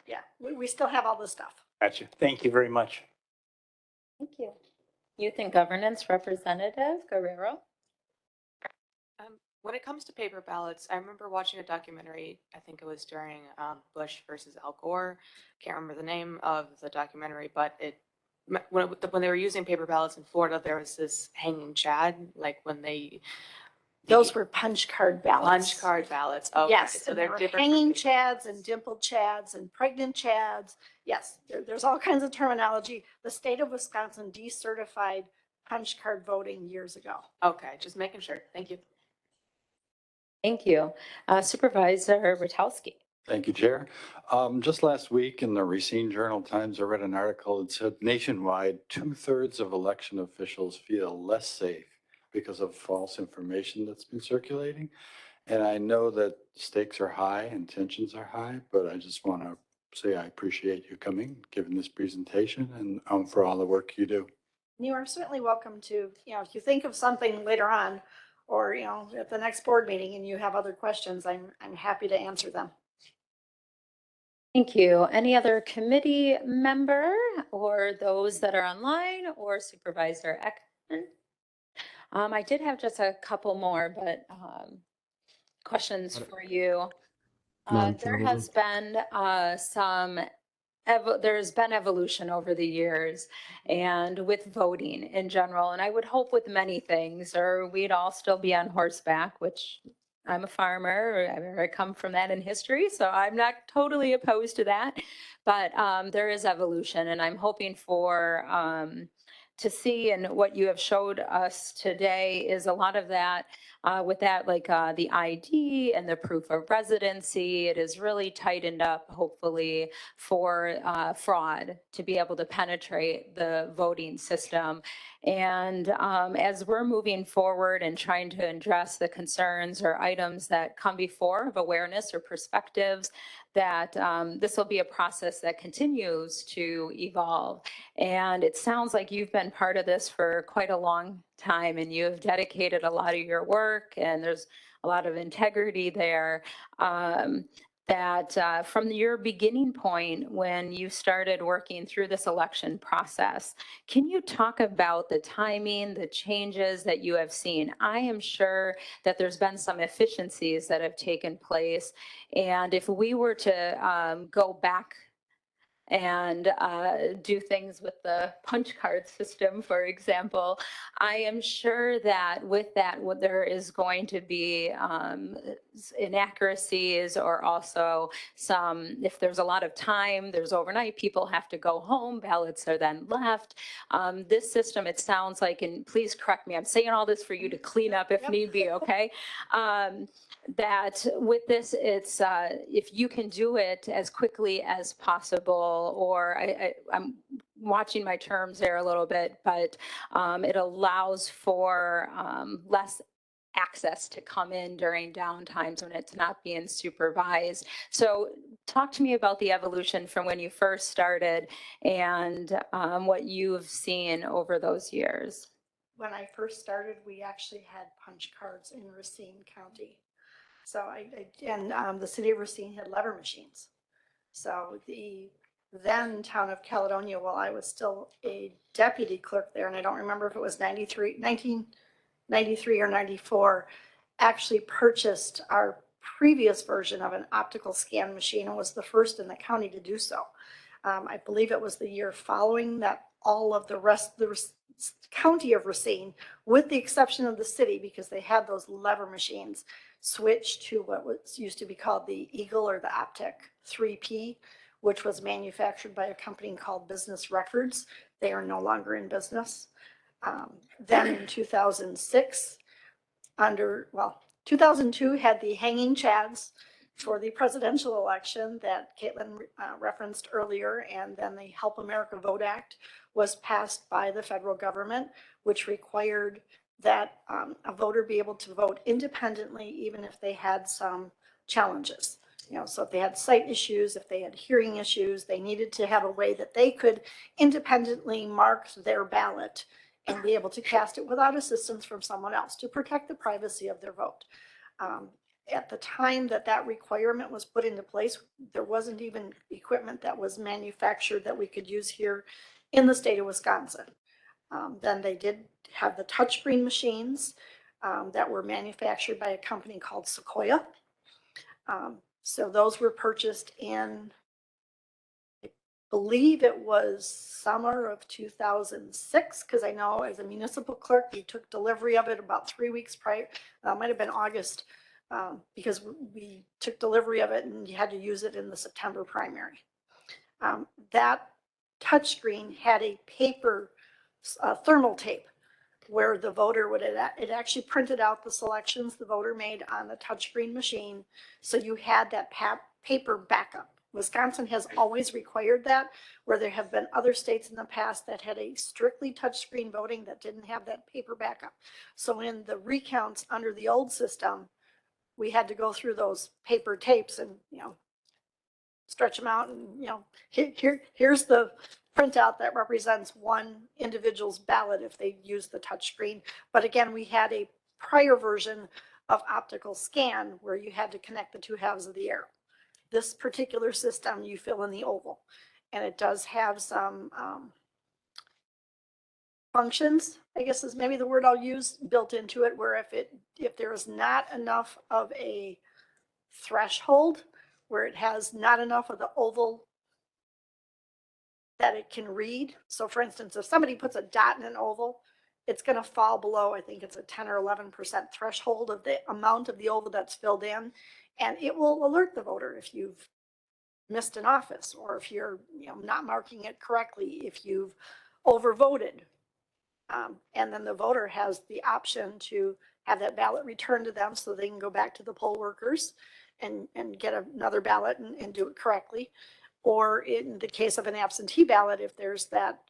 Yeah, we still have all this stuff. Gotcha. Thank you very much. Thank you. Youth and Governance Representative Guerrero. When it comes to paper ballots, I remember watching a documentary, I think it was during Bush versus Al Gore. Can't remember the name of the documentary, but when they were using paper ballots in Florida, there was this hanging chad, like when they. Those were punch card ballots. Punch card ballots, okay. Yes, So and they're there were different. from hanging paper. chads and dimpled chads and pregnant chads. Yes, there's all kinds of terminology. The state of Wisconsin decertified punch card voting years ago. Okay, just making sure. Thank you. Thank you. Supervisor Rotowski. Thank you, Chair. Just last week in the Racine Journal-Times, I read an article that said nationwide, 2/3 of election officials feel less safe because of false information that's been circulating. And I know that stakes are high and tensions are high, but I just want to say I appreciate you coming, giving this presentation, and for all the work you do. You are certainly welcome to, if you think of something later on, or, at the next board meeting and you have other questions, I'm happy to answer them. Thank you. Any other committee member or those that are online or Supervisor Ekman? I did have just a couple more, but questions for you. Madam There Chairwoman. has been there's been evolution over the years and with voting in general, and I would hope with many things, or we'd all still be on horseback, which I'm a farmer, I come from that in history, so I'm not totally opposed to that. But there is evolution, and I'm hoping for to see, and what you have showed us today is a lot of that with that, like the ID and the proof of residency. It is really tightened up, hopefully, for fraud to be able to penetrate the voting system. And as we're moving forward and trying to address the concerns or items that come before of awareness or perspectives, that this will be a process that continues to evolve. And it sounds like you've been part of this for quite a long time, and you have dedicated a lot of your work, and there's a lot of integrity there. That from your beginning point, when you started working through this election process, can you talk about the timing, the changes that you have seen? I am sure that there's been some efficiencies that have taken place. And if we were to go back and do things with the punch card system, for example, I am sure that with that, there is going to be inaccuracies, or also some, if there's a lot of time, there's overnight, people have to go home, ballots are then left. This system, it sounds like, and please correct me, I'm saying all this for you to clean up if need be, okay? That with this, it's if you can do it as quickly as possible, or I'm watching my terms there a little bit, but it allows for less access to come in during downtimes when it's not being supervised. So talk to me about the evolution from when you first started and what you've seen over those years. When I first started, we actually had punch cards in Racine County. So the city of Racine had lever machines. So the then town of Caledonia, while I was still a deputy clerk there, and I don't remember if it was 1993 or 94, actually purchased our previous version of an optical scan machine and was the first in the county to do so. I believe it was the year following that all of the rest of the county of Racine, with the exception of the city, because they had those lever machines, switched to what was used to be called the Eagle or the Optec 3P, which was manufactured by a company called Business Records. They are no longer in business. Then in 2006, 2002 had the hanging chads for the presidential election that Caitlin referenced earlier, and then the Help America Vote Act was passed by the federal government, which required that a voter be able to vote independently, even if they had some challenges. So if they had sight issues, if they had hearing issues, they needed to have a way that they could independently mark their ballot and be able to cast it without assistance from someone else to protect the privacy of their vote. At the time that requirement was put into place, there wasn't even equipment that was manufactured that we could use here in the state of Wisconsin. Then they did have the touchscreen machines. that were manufactured by a company called Sequoia. So those were purchased in, I believe it was summer of 2006, because I know as a municipal clerk, you took delivery of it about 3 weeks prior. Might have been August, because we took delivery of it and you had to use it in the September primary. That touchscreen had a paper thermal tape where the voter would, it actually printed out the selections the voter made on the touchscreen machine. So you had that paper backup. Wisconsin has always required that, where there have been other states in the past that had a strictly touchscreen voting that didn't have that paper backup. So in the recounts under the old system, we had to go through those paper tapes and, stretch them out and, here's the printout that represents one individual's ballot if they use the touchscreen. But again, we had a prior version of optical scan where you had to connect the two halves of the arrow. This particular system, you fill in the oval, and it does have some functions, I guess is maybe the word I'll use, built into it, where if there is not enough of a threshold, where it has not enough of the oval that it can read. So for instance, if somebody puts a dot in an oval, it's going to fall below, I think it's a 10 or 11% threshold of the amount of the oval that's filled in. And it will alert the voter if you've missed an office, or if you're not marking it correctly, if you've overvoted. And then the voter has the option to have that ballot returned to them so they can go back to the poll workers and get another ballot and do it correctly. Or in the case of an absentee ballot, if there's that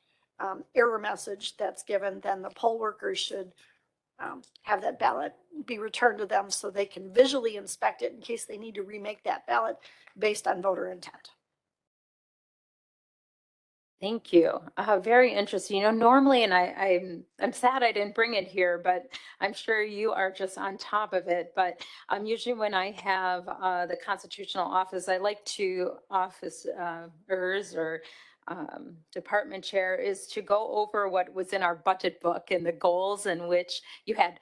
error message that's given, then the poll workers should have that ballot be returned to them so they can visually inspect it in case they need to remake that ballot based on voter intent. Thank you. Very interesting. Normally, and I'm sad I didn't bring it here, but I'm sure you are just on top of it. But usually when I have the constitutional office, I like to officers or department chair is to go over what was in our budget book and the goals in which you had,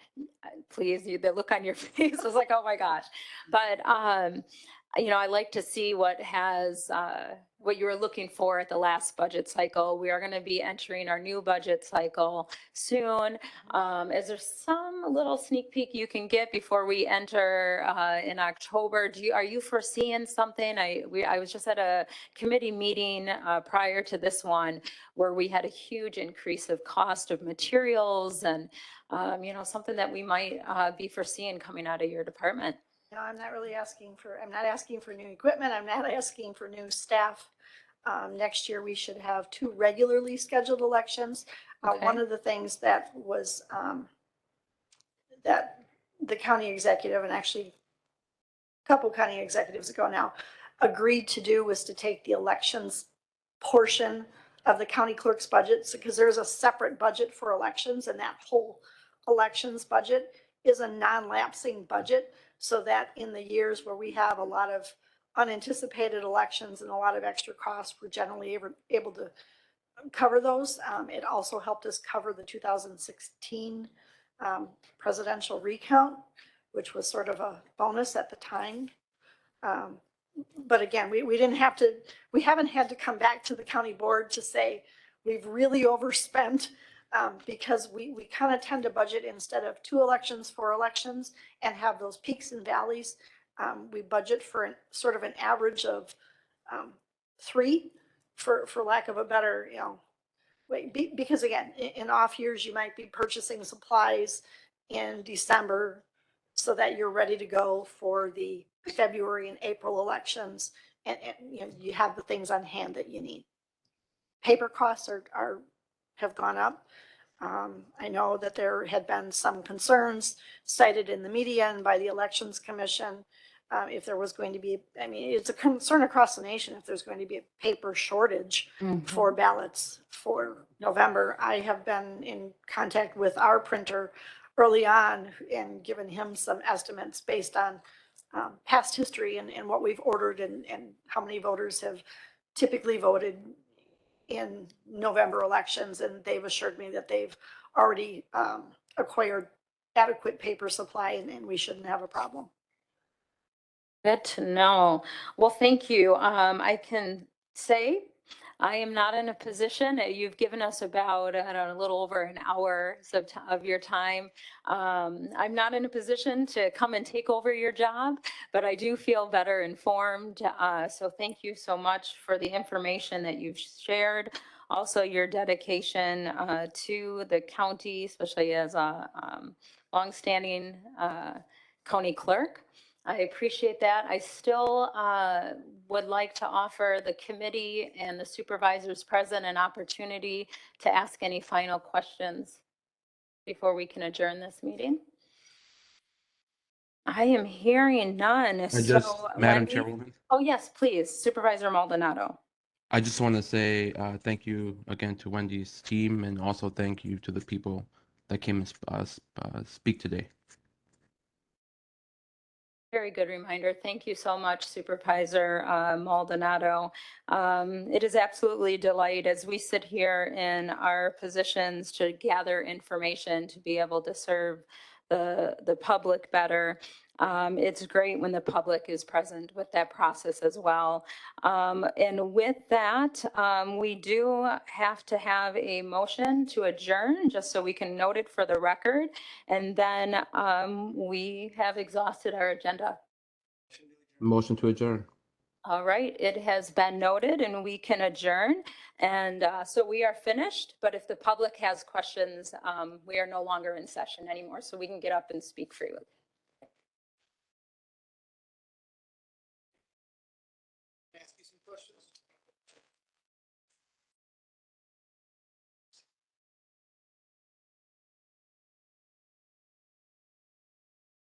the look on your face was like, oh my gosh. But I like to see what you were looking for at the last budget cycle. We are going to be entering our new budget cycle soon. Is there some little sneak peek you can get before we enter in October? Are you foreseeing something? I was just at a committee meeting prior to this one where we had a huge increase of cost of materials and something that we might be foreseeing coming out of your department. No, I'm not asking for new equipment. I'm not asking for new staff. Next year, we should have 2 regularly scheduled elections. Okay. One of the things that was, that the county executive, and actually a couple county executives ago now, agreed to do was to take the elections portion of the county clerk's budget, because there's a separate budget for elections, and that whole elections budget is a non-lapsing budget, so that in the years where we have a lot of unanticipated elections and a lot of extra costs, we're generally able to cover those. It also helped us cover the 2016 presidential recount, which was sort of a bonus at the time. But again, we haven't had to come back to the county board to say we've really overspent, because we kind of tend to budget instead of 2 elections for elections and have those peaks and valleys. We budget for sort of an average of 3, for lack of a better, way. Because again, in off years, you might be purchasing supplies in December so that you're ready to go for the February and April elections, and you have the things on hand that you need. Paper costs have gone up. I know that there had been some concerns cited in the media and by the Elections Commission. If there was going to be, it's a concern across the nation if there's going to be a paper shortage for ballots for November. I have been in contact with our printer early on and given him some estimates based on past history and what we've ordered and how many voters have typically voted in November elections. And they've assured me that they've already acquired adequate paper supply and we shouldn't have a problem. Good to know. Well, thank you. I can say I am not in a position, you've given us about, I don't know, a little over an hour of your time. I'm not in a position to come and take over your job, but I do feel better informed. So thank you so much for the information that you've shared. Also, your dedication to the county, especially as a longstanding county clerk. I appreciate that. I still would like to offer the committee and the supervisors present an opportunity to ask any final questions before we can adjourn this meeting. I am hearing none. Madam Wendy? Chairwoman, Oh, yes, please. Supervisor Maldonado. I just want to say thank you again to Wendy's team, and also thank you to the people that came and speak today. Very good reminder. Thank you so much, Supervisor Maldonado. It is absolutely a delight as we sit here in our positions to gather information to be able to serve the public better. It's great when the public is present with that process as well. And with that, we do have to have a motion to adjourn, just so we can note it for the record. And then we have exhausted our agenda. Motion to adjourn. All right, it has been noted and we can adjourn. And so we are finished, but if the public has questions, we are no longer in session anymore, so we can get up and speak freely.